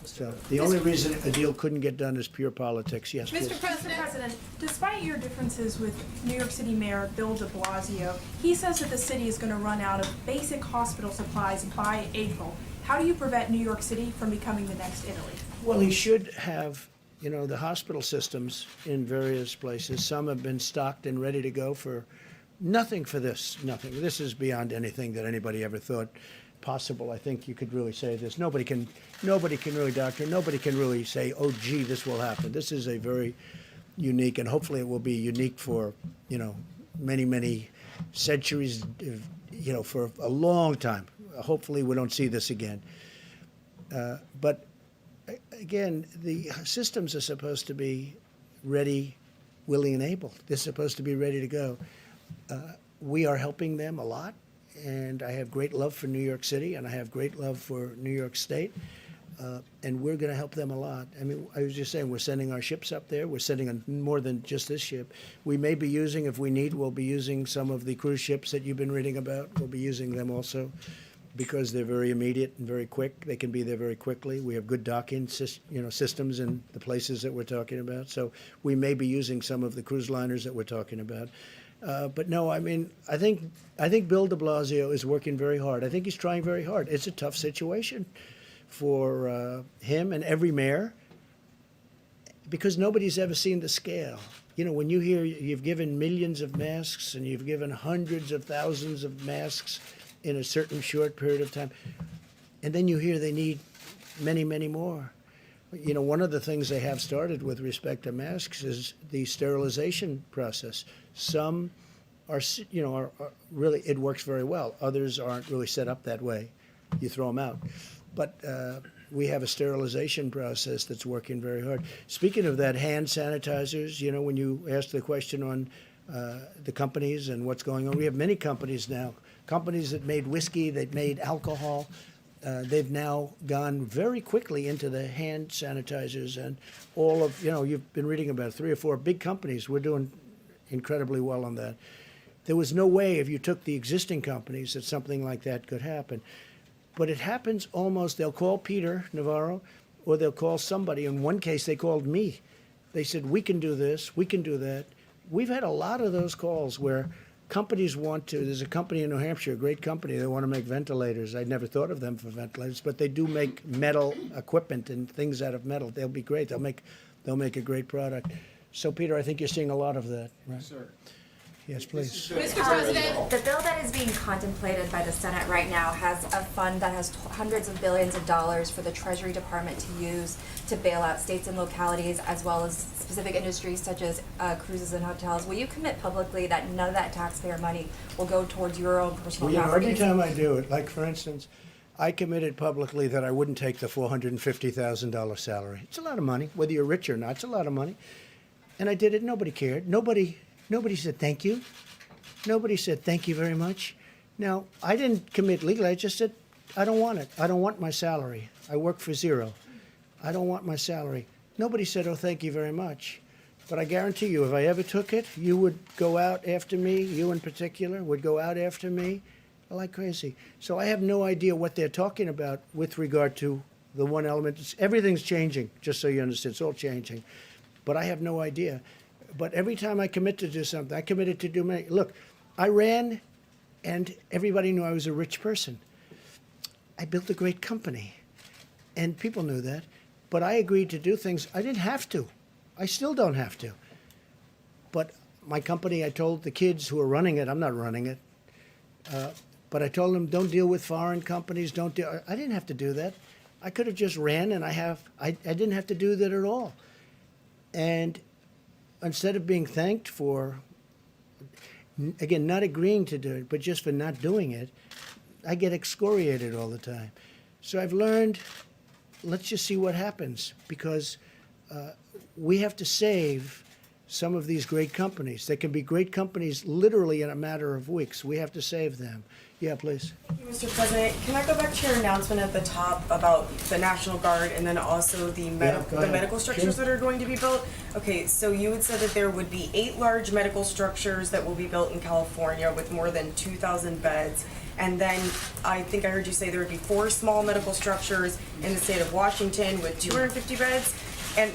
So the only reason a deal couldn't get done is pure politics. Yes, please. Mr. President, despite your differences with New York City Mayor Bill de Blasio, he says that the city is going to run out of basic hospital supplies by April. How do you prevent New York City from becoming the next Italy? Well, he should have, you know, the hospital systems in various places. Some have been stocked and ready to go for nothing for this, nothing. This is beyond anything that anybody ever thought possible. I think you could really say this. Nobody can really doctor. Nobody can really say, oh, gee, this will happen. This is a very unique, and hopefully it will be unique for, you know, many, many centuries, you know, for a long time. Hopefully we don't see this again. But again, the systems are supposed to be ready, willing, and able. They're supposed to be ready to go. We are helping them a lot, and I have great love for New York City, and I have great love for New York State, and we're going to help them a lot. I mean, I was just saying, we're sending our ships up there. We're sending more than just this ship. We may be using, if we need, we'll be using some of the cruise ships that you've been reading about. We'll be using them also because they're very immediate and very quick. They can be there very quickly. We have good docking systems in the places that we're talking about. So we may be using some of the cruise liners that we're talking about. But no, I mean, I think Bill de Blasio is working very hard. I think he's trying very hard. It's a tough situation for him and every mayor because nobody's ever seen the scale. You know, when you hear you've given millions of masks and you've given hundreds of thousands of masks in a certain short period of time, and then you hear they need many, many more. You know, one of the things they have started with respect to masks is the sterilization process. Some are really, it works very well. Others aren't really set up that way. You throw them out. But we have a sterilization process that's working very hard. Speaking of that, hand sanitizers, you know, when you asked the question on the companies and what's going on, we have many companies now. Companies that made whiskey, that made alcohol. They've now gone very quickly into the hand sanitizers and all of, you know, you've been reading about 3 or 4 big companies. We're doing incredibly well on that. There was no way if you took the existing companies that something like that could happen. But it happens almost, they'll call Peter Navarro or they'll call somebody. In one case, they called me. They said, we can do this, we can do that. We've had a lot of those calls where companies want to, there's a company in New Hampshire, a great company, they want to make ventilators. I'd never thought of them for ventilators, but they do make metal equipment and things out of metal. They'll be great. They'll make a great product. So, Peter, I think you're seeing a lot of that, right? Sir. Yes, please. Mr. President. The bill that is being contemplated by the Senate right now has a fund that has hundreds of billions of dollars for the Treasury Department to use to bail out states and localities as well as specific industries such as cruises and hotels. Will you commit publicly that none of that taxpayer money will go towards your own personal properties? Every time I do it, like for instance, I committed publicly that I wouldn't take the $450,000 salary. It's a lot of money, whether you're rich or not, it's a lot of money. And I did it, nobody cared. Nobody said thank you. Nobody said thank you very much. Now, I didn't commit legally. I just said, I don't want it. I don't want my salary. I work for zero. I don't want my salary. Nobody said, oh, thank you very much. But I guarantee you, if I ever took it, you would go out after me, you in particular, would go out after me like crazy. So I have no idea what they're talking about with regard to the one element. Everything's changing, just so you understand. It's all changing. But I have no idea. But every time I commit to do something, I committed to do many. Look, I ran, and everybody knew I was a rich person. I built a great company, and people knew that. But I agreed to do things I didn't have to. I still don't have to. But my company, I told the kids who are running it, I'm not running it, but I told them, don't deal with foreign companies, don't deal. I didn't have to do that. I could have just ran, and I didn't have to do that at all. And instead of being thanked for, again, not agreeing to do it, but just for not doing it, I get excoriated all the time. So I've learned, let's just see what happens, because we have to save some of these great companies. They can be great companies literally in a matter of weeks. We have to save them. Yeah, please. Thank you, Mr. President. Can I go back to your announcement at the top about the National Guard and then also the medical structures that are going to be built? Okay, so you had said that there would be 8 large medical structures that will be built in California with more than 2,000 beds. And then I think I heard you say there would be 4 small medical structures in the state of Washington with 250 beds. And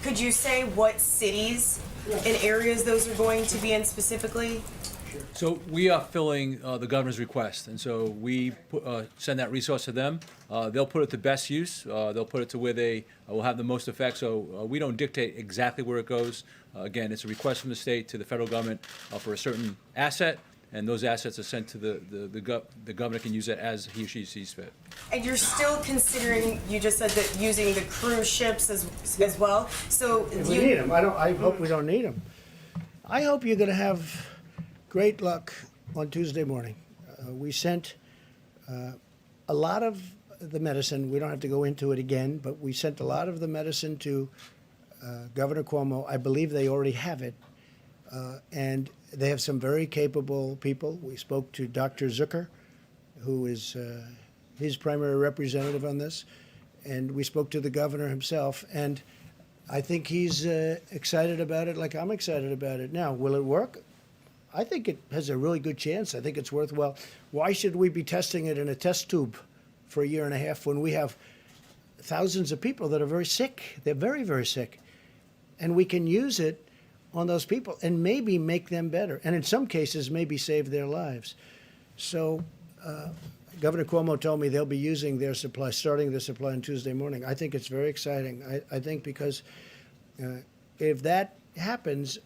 could you say what cities and areas those are going to be in specifically? So we are filling the governor's request, and so we send that resource to them. They'll put it to best use. They'll put it to where they will have the most effect. So we don't dictate exactly where it goes. Again, it's a request from the state to the federal government for a certain asset, and those assets are sent to the governor can use it as he or she sees fit. And you're still considering, you just said that using the cruise ships as well. So If we need them, I hope we don't need them. I hope you're going to have great luck on Tuesday morning. We sent a lot of the medicine. We don't have to go into it again, but we sent a lot of the medicine to Governor Cuomo. I believe they already have it. And they have some very capable people. We spoke to Dr. Zucker, who is his primary representative on this. And we spoke to the governor himself. And I think he's excited about it like I'm excited about it. Now, will it work? I think it has a really good chance. I think it's worthwhile. Why should we be testing it in a test tube for a year and a half when we have thousands of people that are very sick? They're very, very sick. And we can use it on those people and maybe make them better. And in some cases, maybe save their lives. So Governor Cuomo told me they'll be using their supply, starting their supply on Tuesday morning. I think it's very exciting. I think because if that happens,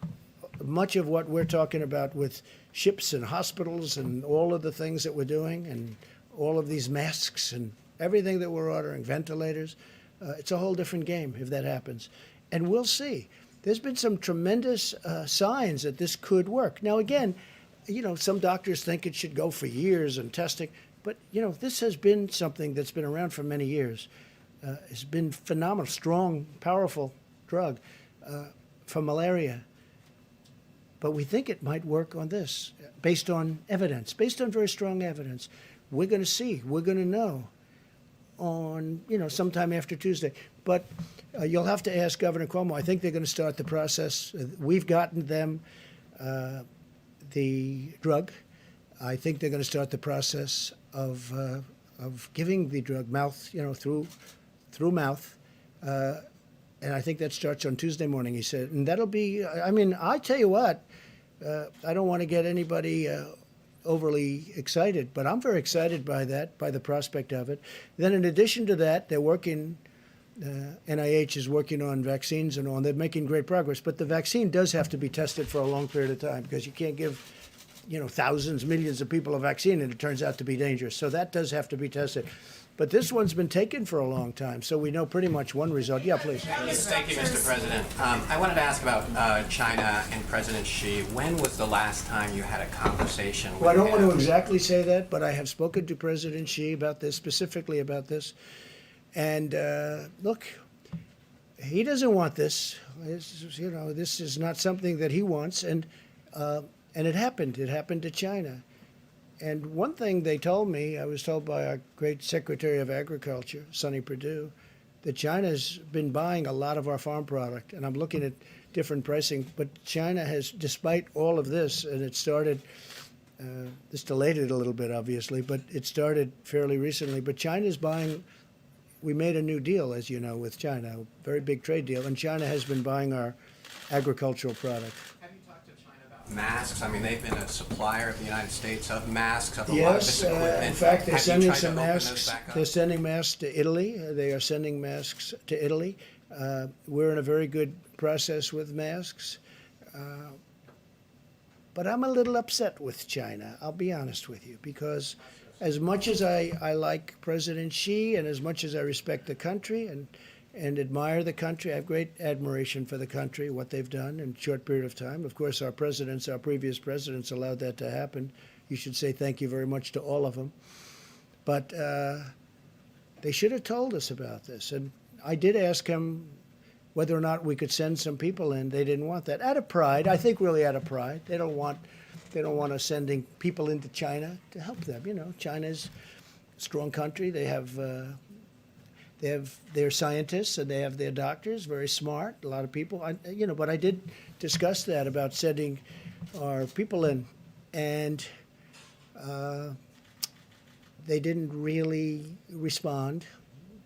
much of what we're talking about with ships and hospitals and all of the things that we're doing and all of these masks and everything that we're ordering, ventilators, it's a whole different game if that happens. And we'll see. There's been some tremendous signs that this could work. Now, again, you know, some doctors think it should go for years and testing, but, you know, this has been something that's been around for many years. It's been phenomenal, strong, powerful drug for malaria. But we think it might work on this, based on evidence, based on very strong evidence. We're going to see. We're going to know on, you know, sometime after Tuesday. But you'll have to ask Governor Cuomo. I think they're going to start the process. We've gotten them the drug. I think they're going to start the process of giving the drug mouth, you know, through mouth. And I think that starts on Tuesday morning, he said. And that'll be, I mean, I tell you what, I don't want to get anybody overly excited, but I'm very excited by that, by the prospect of it. Then in addition to that, they're working, NIH is working on vaccines and all, and they're making great progress. But the vaccine does have to be tested for a long period of time because you can't give, you know, thousands, millions of people a vaccine and it turns out to be dangerous. So that does have to be tested. But this one's been taken for a long time, so we know pretty much one result. Yeah, please. Thank you, Mr. President. I wanted to ask about China and President Xi. When was the last time you had a conversation with him? Well, I don't want to exactly say that, but I have spoken to President Xi about this, specifically about this. And look, he doesn't want this. You know, this is not something that he wants, and it happened. It happened to China. And one thing they told me, I was told by our great Secretary of Agriculture, Sonny Perdue, that China's been buying a lot of our farm product. And I'm looking at different pricing, but China has, despite all of this, and it started, this delayed it a little bit, obviously, but it started fairly recently. But China's buying, we made a new deal, as you know, with China, a very big trade deal, and China has been buying our agricultural product. Have you talked to China about masks? I mean, they've been a supplier of the United States of masks, of a lot of this Yes, equipment. in fact, they're Have you sending tried to some open those masks. back up? They're sending masks to Italy. They are sending masks to Italy. We're in a very good process with masks. But I'm a little upset with China, I'll be honest with you, because as much as I like President Xi and as much as I respect the country and admire the country, I have great admiration for the country, what they've done in a short period of time. Of course, our previous presidents allowed that to happen. You should say thank you very much to all of them. But they should have told us about this. And I did ask him whether or not we could send some people in. They didn't want that. Out of pride, I think really out of pride. They don't want us sending people into China to help them. You know, China's a strong country. They have their scientists and they have their doctors, very smart, a lot of people. But I did discuss that about sending our people in, and they didn't really respond.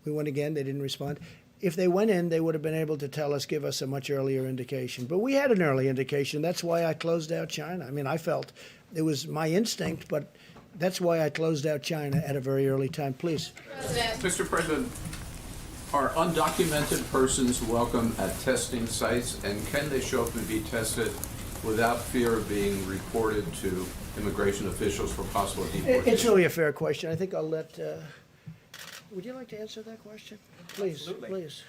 We went again, they didn't respond. If they went in, they would have been able to give us a much earlier indication. But we had an early indication. That's why I closed out China. I mean, I felt it was my instinct, but that's why I closed out China at a very early time. Please. Mr. President, are undocumented persons welcome at testing sites, and can they show up and be tested without fear of being reported to immigration officials for possible deportation? It's really a fair question. I think I'll let. Would you like to answer that question? Please, Absolutely. please.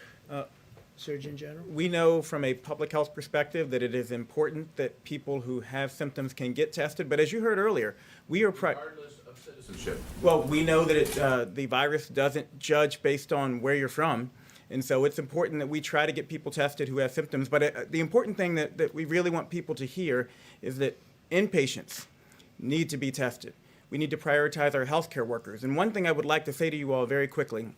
Surgeon General. We know from a public health perspective that it is important that people who have symptoms can get tested. But as you heard earlier, we are regardless of citizenship. well. We know that the virus doesn't judge based on where you're from, and so it's important that we try to get people tested who have symptoms. But the important thing that we really want people to hear is that inpatients need to be tested. We need to prioritize our healthcare workers. And one thing I would like to say to you all very quickly,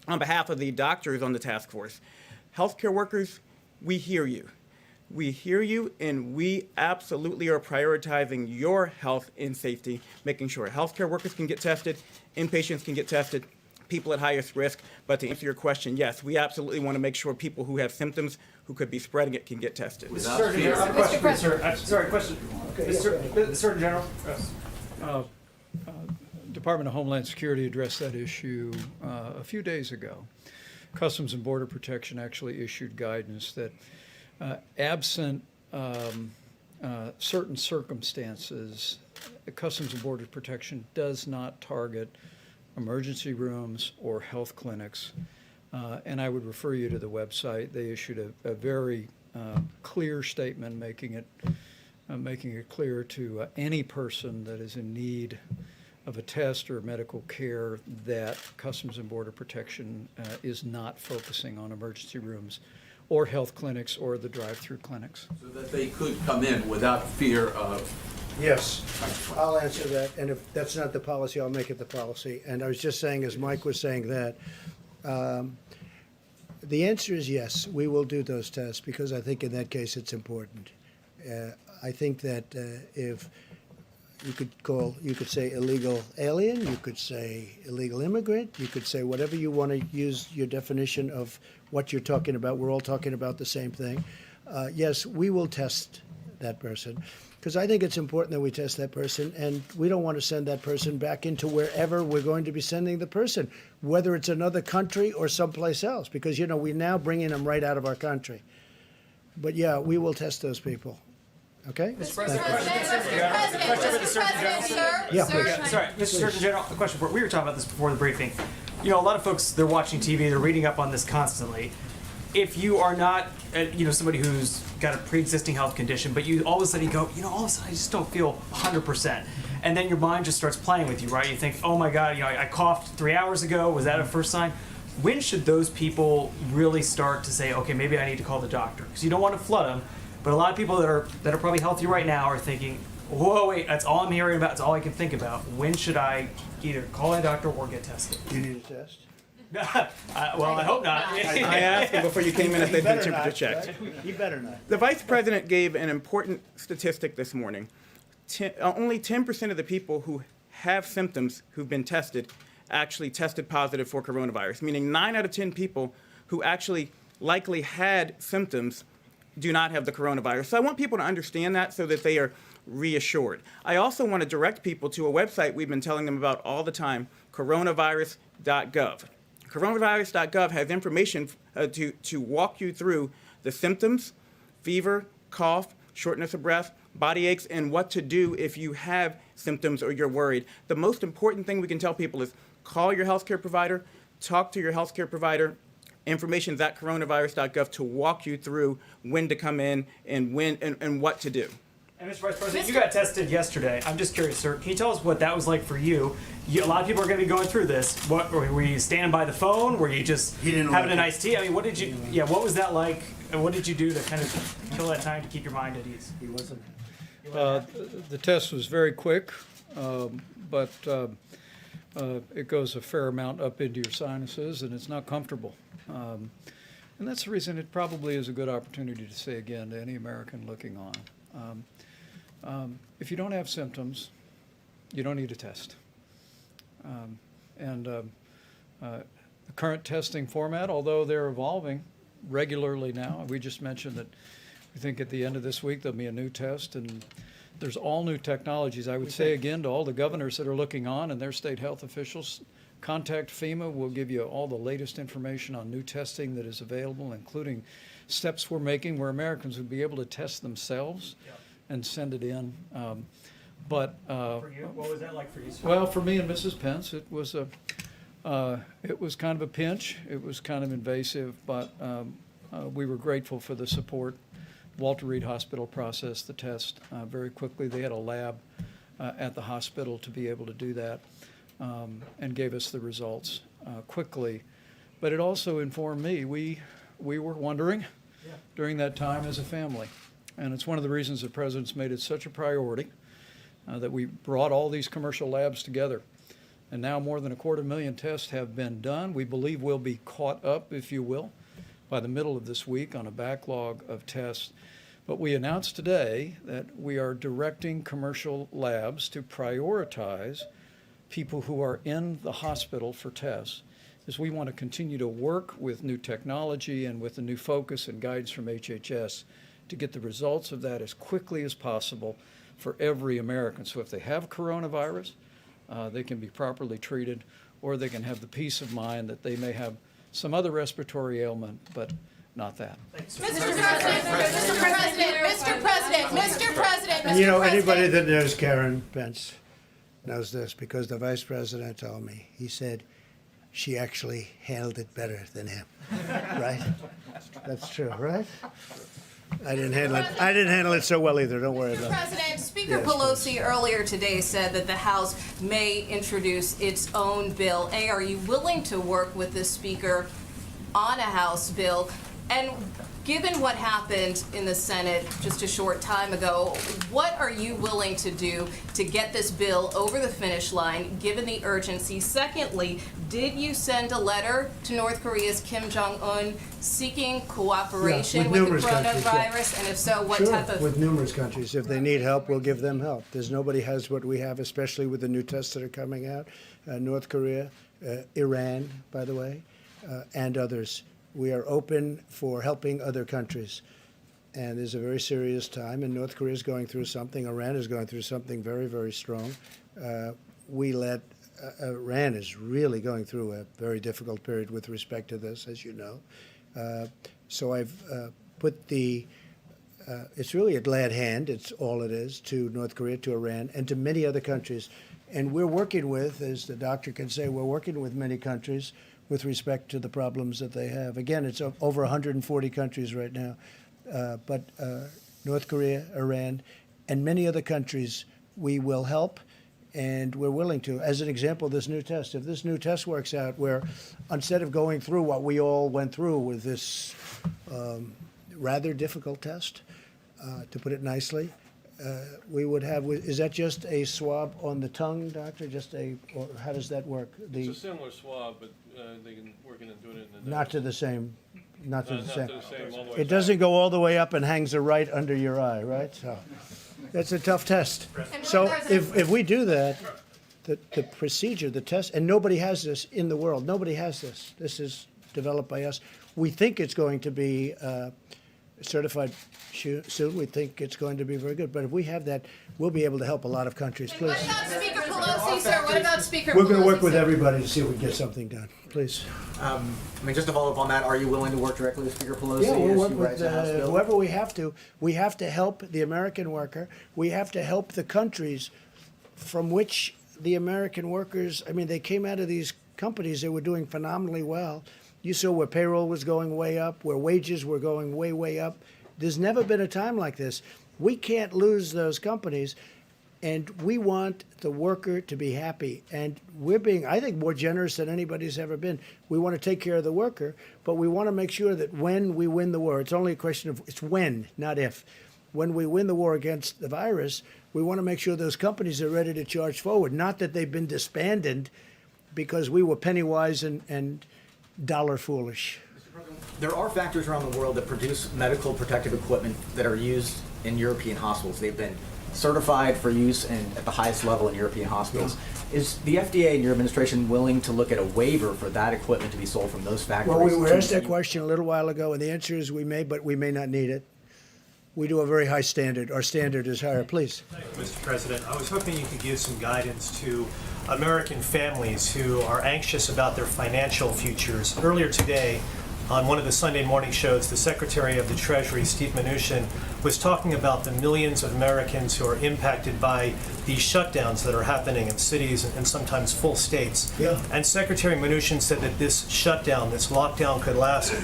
on behalf of the doctors on the task force, healthcare workers, we hear you. We hear you, and we absolutely are prioritizing your health and safety, making sure healthcare workers can get tested, inpatients can get tested, people at highest risk. But to answer your question, yes, we absolutely want to make sure people who have symptoms who could be spreading it can get tested. Mr. Surgeon General, I have a question for you, sir. Sorry, question. Mr. Surgeon General. Department of Homeland Security addressed that issue a few days ago. Customs and Border Protection actually issued guidance that absent certain circumstances, Customs and Border Protection does not target emergency rooms or health clinics. And I would refer you to the website. They issued a very clear statement making it clear to any person that is in need of a test or medical care that Customs and Border Protection is not focusing on emergency rooms or health clinics or the drive-through clinics. So that they could come in without fear of... Yes, I'll answer that. And if that's not the policy, I'll make it the policy. And I was just saying, as Mike was saying that, the answer is yes, we will do those tests because I think in that case it's important. I think that if you could say illegal alien, you could say illegal immigrant, you could say whatever you want to use your definition of what you're talking about. We're all talking about the same thing. Yes, we will test that person because I think it's important that we test that person, and we don't want to send that person back into wherever we're going to be sending the person, whether it's another country or someplace else, because, we're now bringing them right out of our country. But yeah, we will test those people. Okay? Mr. President, question for the Surgeon General. Yeah, please. Sorry, Mr. Surgeon General, a question for, we were talking about this before the briefing. A lot of folks, they're watching TV, they're reading up on this constantly. If you are not, somebody who's got a pre-existing health condition, but you all of a sudden you go, all of a sudden I just don't feel 100%. And then your mind just starts playing with you, right? You think, oh my God, I coughed 3 hours ago. Was that a first sign? When should those people really start to say, okay, maybe I need to call the doctor? Because you don't want to flood them. But a lot of people that are probably healthy right now are thinking, whoa, wait, that's all I'm hearing about. That's all I can think about. When should I either call a doctor or get tested? You need a test? Well, I hope not. I asked them before you came in if they'd been temperature checked. You better not. The Vice President gave an important statistic this morning. Only 10% of the people who have symptoms who've been tested actually tested positive for coronavirus, meaning 9 out of 10 people who actually likely had symptoms do not have the coronavirus. So I want people to understand that so that they are reassured. I also want to direct people to a website we've been telling them about all the time, coronavirus.gov. Coronavirus.gov has information to walk you through the symptoms, fever, cough, shortness of breath, body aches, and what to do if you have symptoms or you're worried. The most important thing we can tell people is call your healthcare provider, talk to your healthcare provider. Information is at coronavirus.gov to walk you through when to come in and when and what to do. And Mr. Vice President, you got tested yesterday. I'm just curious, sir. Can you tell us what that was like for you? A lot of people are going to be going through this. What were you standing by the phone? Were you just having a nice tea? I mean, what did you? Yeah, what was that like? And what did you do to kind of kill that time to keep your mind at ease? He wasn't. The test was very quick, but it goes a fair amount up into your sinuses, and it's not comfortable. And that's the reason it probably is a good opportunity to say again to any American looking on. If you don't have symptoms, you don't need a test. The current testing format, although they're evolving regularly now, we just mentioned that we think at the end of this week there'll be a new test, and there's all new technologies. I would say again to all the governors that are looking on and their state health officials, contact FEMA. We'll give you all the latest information on new testing that is available, including steps we're making where Americans would be able to test themselves and send it in. For you, what was that like for you, sir? Well, for me and Mrs. Pence, it was kind of a pinch. It was kind of invasive, but we were grateful for the support. Walter Reed Hospital processed the test very quickly. They had a lab at the hospital to be able to do that, and gave us the results quickly. But it also informed me. We were wondering during that time as a family. And it's one of the reasons the President's made it such a priority that we brought all these commercial labs together. And now more than 250,000 tests have been done. We believe we'll be caught up, if you will, by the middle of this week on a backlog of tests. But we announced today that we are directing commercial labs to prioritize people who are in the hospital for tests, as we want to continue to work with new technology and with the new focus and guidance from HHS to get the results of that as quickly as possible for every American. So if they have coronavirus, they can be properly treated, or they can have the peace of mind that they may have some other respiratory ailment, but not that. Mr. President. And you know, anybody that knows Karen Pence knows this, because the Vice President told me. He said she actually handled it better than him. Right? That's true, right? I didn't handle it so well either. Don't worry about it. President, Speaker Yes, Pelosi earlier today said that the House may introduce its own bill. A, are you willing to work with the Speaker on a House bill? And given what happened in the Senate just a short time ago, what are you willing to do to get this bill over the finish line, given the urgency? Secondly, did you send a letter to North Korea's Kim Jong-un seeking cooperation with the coronavirus? And if so, what type of... With numerous countries. If they need help, we'll give them help. There's nobody has what we have, especially with the new tests that are coming out. North Korea, Iran, by the way, and others. We are open for helping other countries. And there's a very serious time, and North Korea is going through something. Iran is going through something very, very strong. Iran is really going through a very difficult period with respect to this, as you know. So I've put it's really a glad hand, it's all it is, to North Korea, to Iran, and to many other countries. And we're working with, as the doctor can say, we're working with many countries with respect to the problems that they have. Again, it's over 140 countries right now. But North Korea, Iran, and many other countries, we will help, and we're willing to. As an example, this new test, if this new test works out, where instead of going through what we all went through with this rather difficult test, to put it nicely, we would have, is that just a swab on the tongue, doctor? Or how does that work? It's a similar swab, but they can work in and do it in the nose. Not to the same. Not to the same. All the way It doesn't go all the way up and hangs right under your eye, right? So that's a tough test. So if we do that, the procedure, the test, and nobody has this in the world. Nobody has this. This is developed by us. We think it's going to be certified soon. We think it's going to be very good. But if we have that, we'll be able to help a lot of countries. Please. What about Speaker Pelosi, sir? What about Speaker Pelosi? We're going to work with everybody to see if we can get something done. Please. I mean, just to follow up on that, are you willing to work directly with Speaker Pelosi? Yeah, we'll as work she with writes a House bill? whoever we have to. We have to help the American worker. We have to help the countries from which the American workers, I mean, they came out of these companies that were doing phenomenally well. You saw where payroll was going way up, where wages were going way, way up. There's never been a time like this. We can't lose those companies, and we want the worker to be happy. And we're being, I think, more generous than anybody's ever been. We want to take care of the worker, but we want to make sure that when we win the war, it's only a question of, it's when, not if. When we win the war against the virus, we want to make sure those companies are ready to charge forward, not that they've been disbanded because we were penny wise and dollar foolish. There are factories around the world that produce medical protective equipment that are used in European hospitals. They've been certified for use at the highest level in European hospitals. Yeah. Is the FDA and your administration willing to look at a waiver for that equipment to be sold from those factories? Well, we were asked that question a little while ago, and the answer is we may, but we may not need it. We do a very high standard. Our standard is higher. Please. Thank you, Mr. President. I was hoping you could give some guidance to American families who are anxious about their financial futures. Earlier today, on one of the Sunday morning shows, the Secretary of the Treasury, Steve Mnuchin, was talking about the millions of Americans who are impacted by these shutdowns that are happening in cities and sometimes full states. Yeah. And Secretary Mnuchin said that this shutdown, this lockdown, could last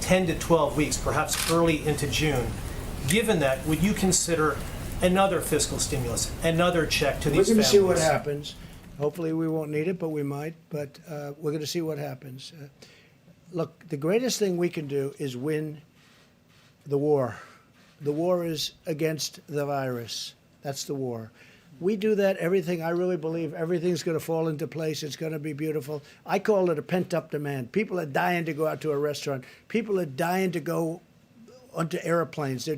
10 to 12 weeks, perhaps early into June. Given that, would you consider another fiscal stimulus, another check to these families? We're going to see what happens. Hopefully we won't need it, but we might. But we're going to see what happens. Look, the greatest thing we can do is win the war. The war is against the virus. That's the war. We do that, everything, I really believe everything's going to fall into place. It's going to be beautiful. I call it a pent-up demand. People are dying to go out to a restaurant. People are dying to go onto airplanes.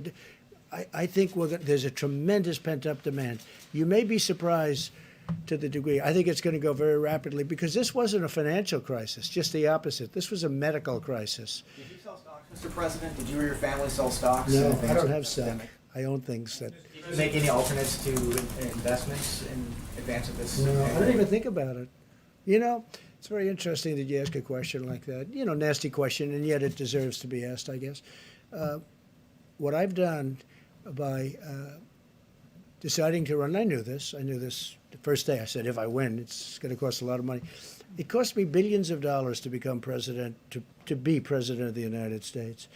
I think there's a tremendous pent-up demand. You may be surprised to the degree. I think it's going to go very rapidly because this wasn't a financial crisis, just the opposite. This was a medical crisis. Did you sell stocks, Mr. President? Did you or your family sell stocks? No, I don't have stock. I own things that... Did you make any alternates to investments in advance of this? No, I don't even think about it. You know, it's very interesting that you ask a question like that. You know, nasty question, and yet it deserves to be asked, I guess. What I've done by deciding to run, I knew this the first day. I said, if I win, it's going to cost a lot of money. It cost me billions of dollars to become president, to be president of the United States,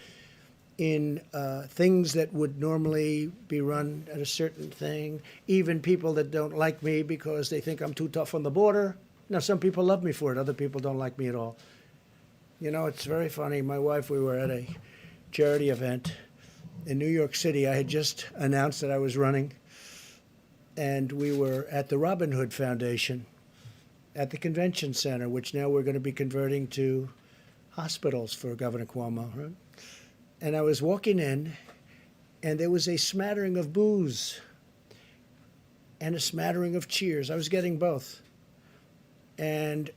in things that would normally be run at a certain thing, even people that don't like me because they think I'm too tough on the border. Now, some people love me for it. Other people don't like me at all. You know, it's very funny. My wife, we were at a charity event in New York City. I had just announced that I was running, and we were at the Robin Hood Foundation at the convention center, which now we're going to be converting to hospitals for Governor Cuomo. Right? And I was walking in, and there was a smattering of boos and a smattering of cheers. I was getting both. And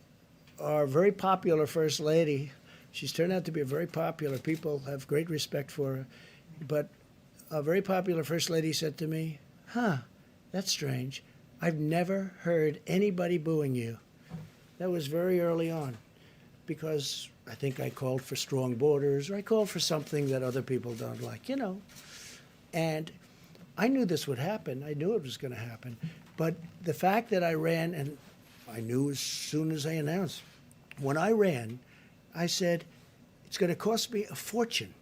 our very popular First Lady, she's turned out to be a very popular, people have great respect for her, but a very popular First Lady said to me, that's strange. I've never heard anybody booing you. That was very early on, because I think I called for strong borders, or I called for something that other people don't like, you know. And I knew this would happen. I knew it was going to happen. But the fact that I ran, and I knew as soon as I announced, when I ran, I said, it's going to cost me a fortune,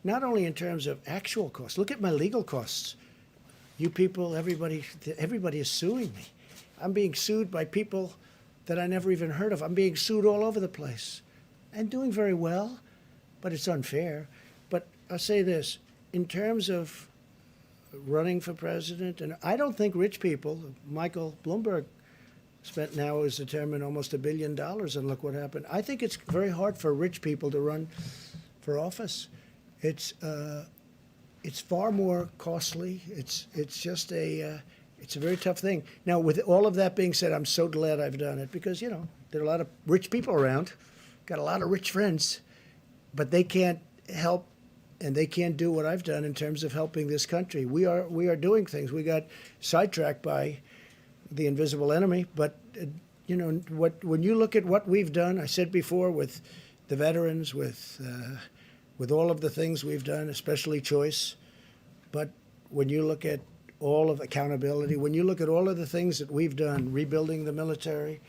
not only in terms of actual costs. Look at my legal costs. You people, everybody is suing me. I'm being sued by people that I never even heard of. I'm being sued all over the place. And doing very well, but it's unfair. But I'll say this, in terms of running for president, and I don't think rich people, Michael Bloomberg spent, now is determined, almost $1 billion, and look what happened. I think it's very hard for rich people to run for office. It's far more costly. It's just it's a very tough thing. Now, with all of that being said, I'm so glad I've done it because, you know, there are a lot of rich people around, got a lot of rich friends, but they can't help and they can't do what I've done in terms of helping this country. We are doing things. We got sidetracked by the invisible enemy, but you know when you look at what we've done, I said before with the veterans, with all of the things we've done, especially choice, but when you look at all of accountability, when you look at all of the things that we've done, rebuilding the military,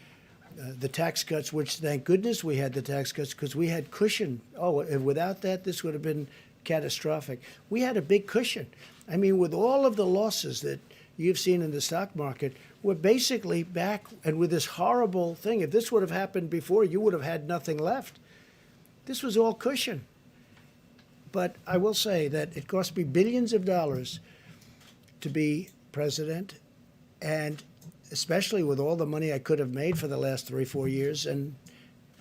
the tax cuts, which thank goodness we had the tax cuts because we had cushion. Oh, without that, this would have been catastrophic. We had a big cushion. I mean, with all of the losses that you've seen in the stock market, we're basically back, and with this horrible thing, if this would have happened before, you would have had nothing left. This was all cushion. But I will say that it cost me billions of dollars to be president, and especially with all the money I could have made for the last 3-4 years, and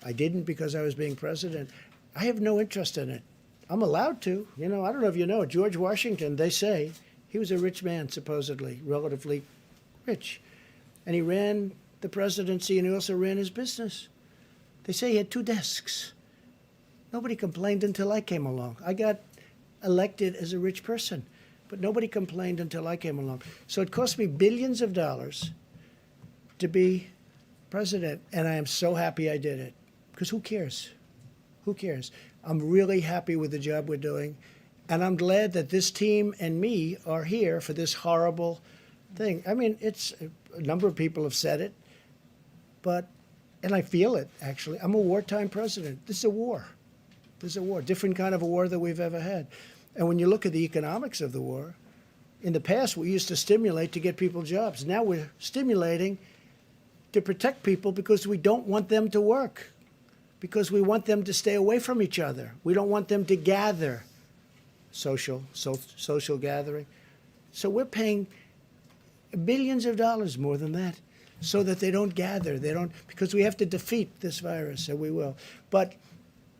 I didn't because I was being president. I have no interest in it. I'm allowed to. You know, I don't know if you know, George Washington, they say, he was a rich man, supposedly, relatively rich. And he ran the presidency, and he also ran his business. They say he had 2 desks. Nobody complained until I came along. I got elected as a rich person, but nobody complained until I came along. So it cost me billions of dollars to be president, and I am so happy I did it. Because who cares? Who cares? I'm really happy with the job we're doing, and I'm glad that this team and me are here for this horrible thing. I mean, it's a number of people have said it, but, and I feel it, actually. I'm a wartime president. This is a war. This is a war, different kind of a war than we've ever had. And when you look at the economics of the war, in the past we used to stimulate to get people jobs. Now we're stimulating to protect people because we don't want them to work, because we want them to stay away from each other. We don't want them to gather, social gathering. So we're paying billions of dollars more than that so that they don't gather. They don't, because we have to defeat this virus, and we will. But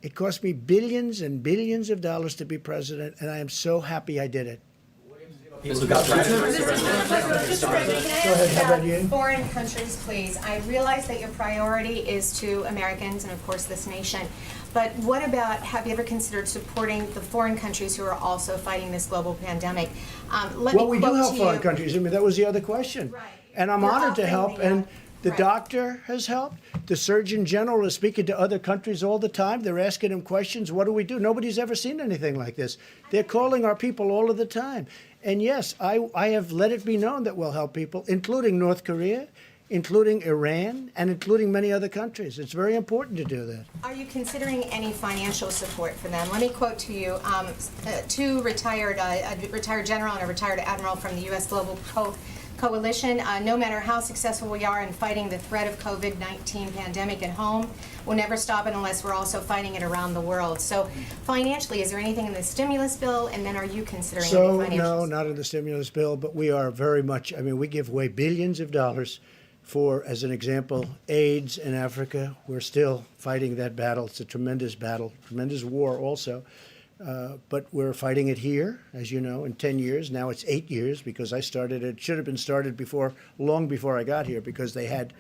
it cost me billions and billions of dollars to be president, and I am so happy I did it. Foreign countries, please. I realize that your priority is to Americans and, of course, this nation. But what about, have you ever considered supporting the foreign countries who are also fighting this global pandemic? Well, we do help foreign countries. I mean, that was the other question. Right. And I'm honored to help. And the doctor has helped. The Surgeon General is speaking to other countries all the time. They're asking him questions. What do we do? Nobody's ever seen anything like this. They're calling our people all of the time. And yes, I have let it be known that we'll help people, including North Korea, including Iran, and including many other countries. It's very important to do that. Are you considering any financial support for them? Let me quote to you two retired, a retired general and a retired admiral from the U.S. Global Coalition. No matter how successful we are in fighting the threat of COVID-19 pandemic at home, we'll never stop it unless we're also fighting it around the world. So financially, is there anything in the stimulus bill? And then are you considering any financial No, not in the stimulus bill, but we are very much, I mean, we give away billions of dollars for, as an example, AIDS in Africa. We're still fighting that battle. It's a tremendous battle, tremendous war also. But we're fighting it here, as you know, in 10 years. Now it's 8 years because I started it. Should have been started before, long before I got here, because they had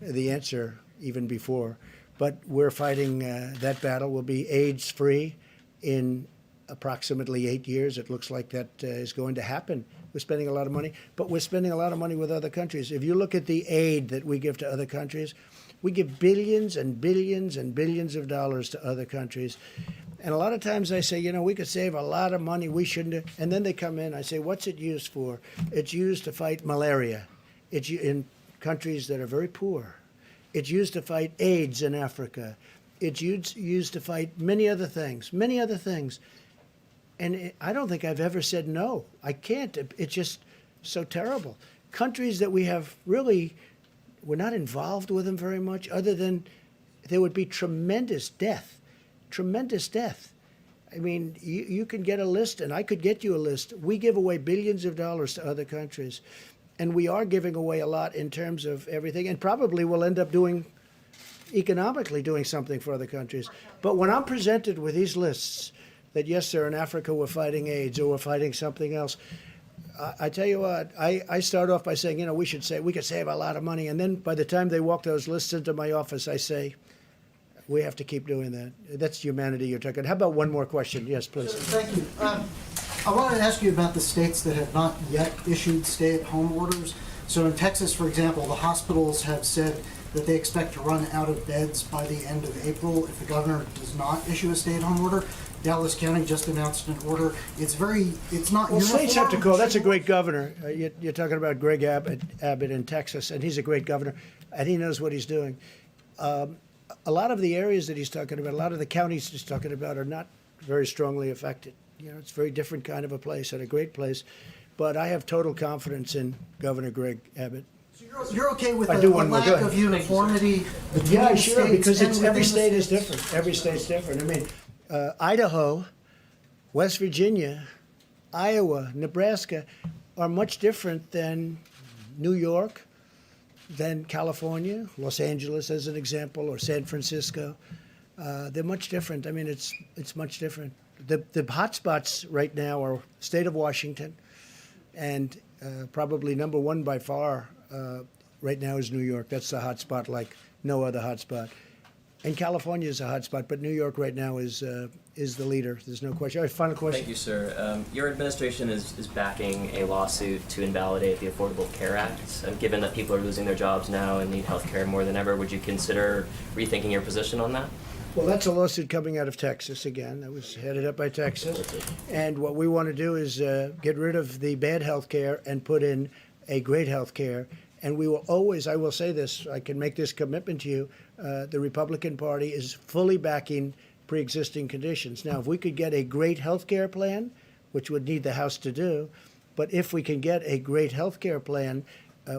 the answer even before. But we're fighting that battle. We'll be AIDS-free in approximately 8 years. It looks like that is going to happen. We're spending a lot of money, but we're spending a lot of money with other countries. If you look at the aid that we give to other countries, we give billions and billions and billions of dollars to other countries. And a lot of times I say, you know, we could save a lot of money, we shouldn't have. And then they come in, I say, what's it used for? It's used to fight malaria. It's in countries that are very poor. It's used to fight AIDS in Africa. It's used to fight many other things, many other things. And I don't think I've ever said no. I can't. It's just so terrible. Countries that we have really, we're not involved with them very much, other than there would be tremendous death. Tremendous death. I mean, you can get a list, and I could get you a list. We give away billions of dollars to other countries, and we are giving away a lot in terms of everything, and probably we'll end up doing, economically doing something for other countries. But when I'm presented with these lists, that yes, sir, in Africa we're fighting AIDS or we're fighting something else, I tell you what, I start off by saying, you know, we could save a lot of money, and then by the time they walk those lists into my office, I say, We have to keep doing that. That's humanity you're talking. How about one more question? Yes, please. Thank you. I wanted to ask you about the states that have not yet issued stay-at-home orders. So in Texas, for example, the hospitals have said that they expect to run out of beds by the end of April if the governor does not issue a stay-at-home order. Dallas County just announced an order. It's not Well, states have to uniform. call. That's a great governor. You're talking about Greg Abbott in Texas, and he's a great governor, and he knows what he's doing. A lot of the areas that he's talking about, a lot of the counties he's talking about are not very strongly affected. You know, it's a very different kind of a place and a great place. But I have total confidence in Governor Greg Abbott. You're okay with I the do one more. Go lack ahead. of uniformity between Yeah, states sure, because and it's, every within the state is states? different. Every state's different. I mean, Idaho, West Virginia, Iowa, Nebraska are much different than New York, than California, Los Angeles as an example, or San Francisco. They're much different. I mean, it's much different. The hot spots right now are state of Washington, and probably number one by far right now is New York. That's the hot spot like no other hot spot. And California is a hot spot, but New York right now is the leader. There's no question. All right, final question. Thank you, sir. Your administration is backing a lawsuit to invalidate the Affordable Care Act. Given that people are losing their jobs now and need health care more than ever, would you consider rethinking your position on that? Well, that's a lawsuit coming out of Texas again. That was headed up by Texas. And what we want to do is get rid of the bad health care and put in a great health care. And we will always, I will say this, I can make this commitment to you, the Republican Party is fully backing pre-existing conditions. Now, if we could get a great health care plan, which would need the House to do, but if we can get a great health care plan,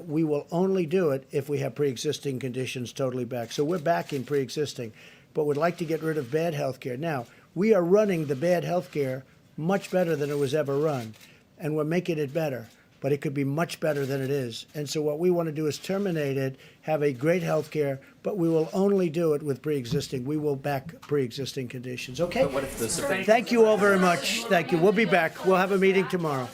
we will only do it if we have pre-existing conditions totally back. So we're backing pre-existing, but would like to get rid of bad health care. Now, we are running the bad health care much better than it was ever run, and we're making it better, but it could be much better than it is. And so what we want to do is terminate it, have a great health care, but we will only do it with pre-existing. We will back pre-existing conditions, okay? But what if the Supreme Thank you all very much. Thank you. We'll be back. We'll have a meeting tomorrow.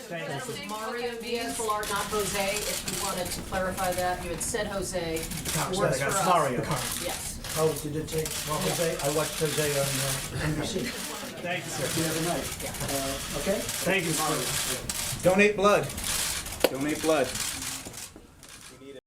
Mario Diaz-Balart, not Jose, if you wanted to clarify that. You had said Jose. Works for us. Mario. Yes. Oh, did it take Jose? I watched Jose on NBC. Thank you, sir. The other night. Okay? Thank you, sir. Donate blood. Donate blood.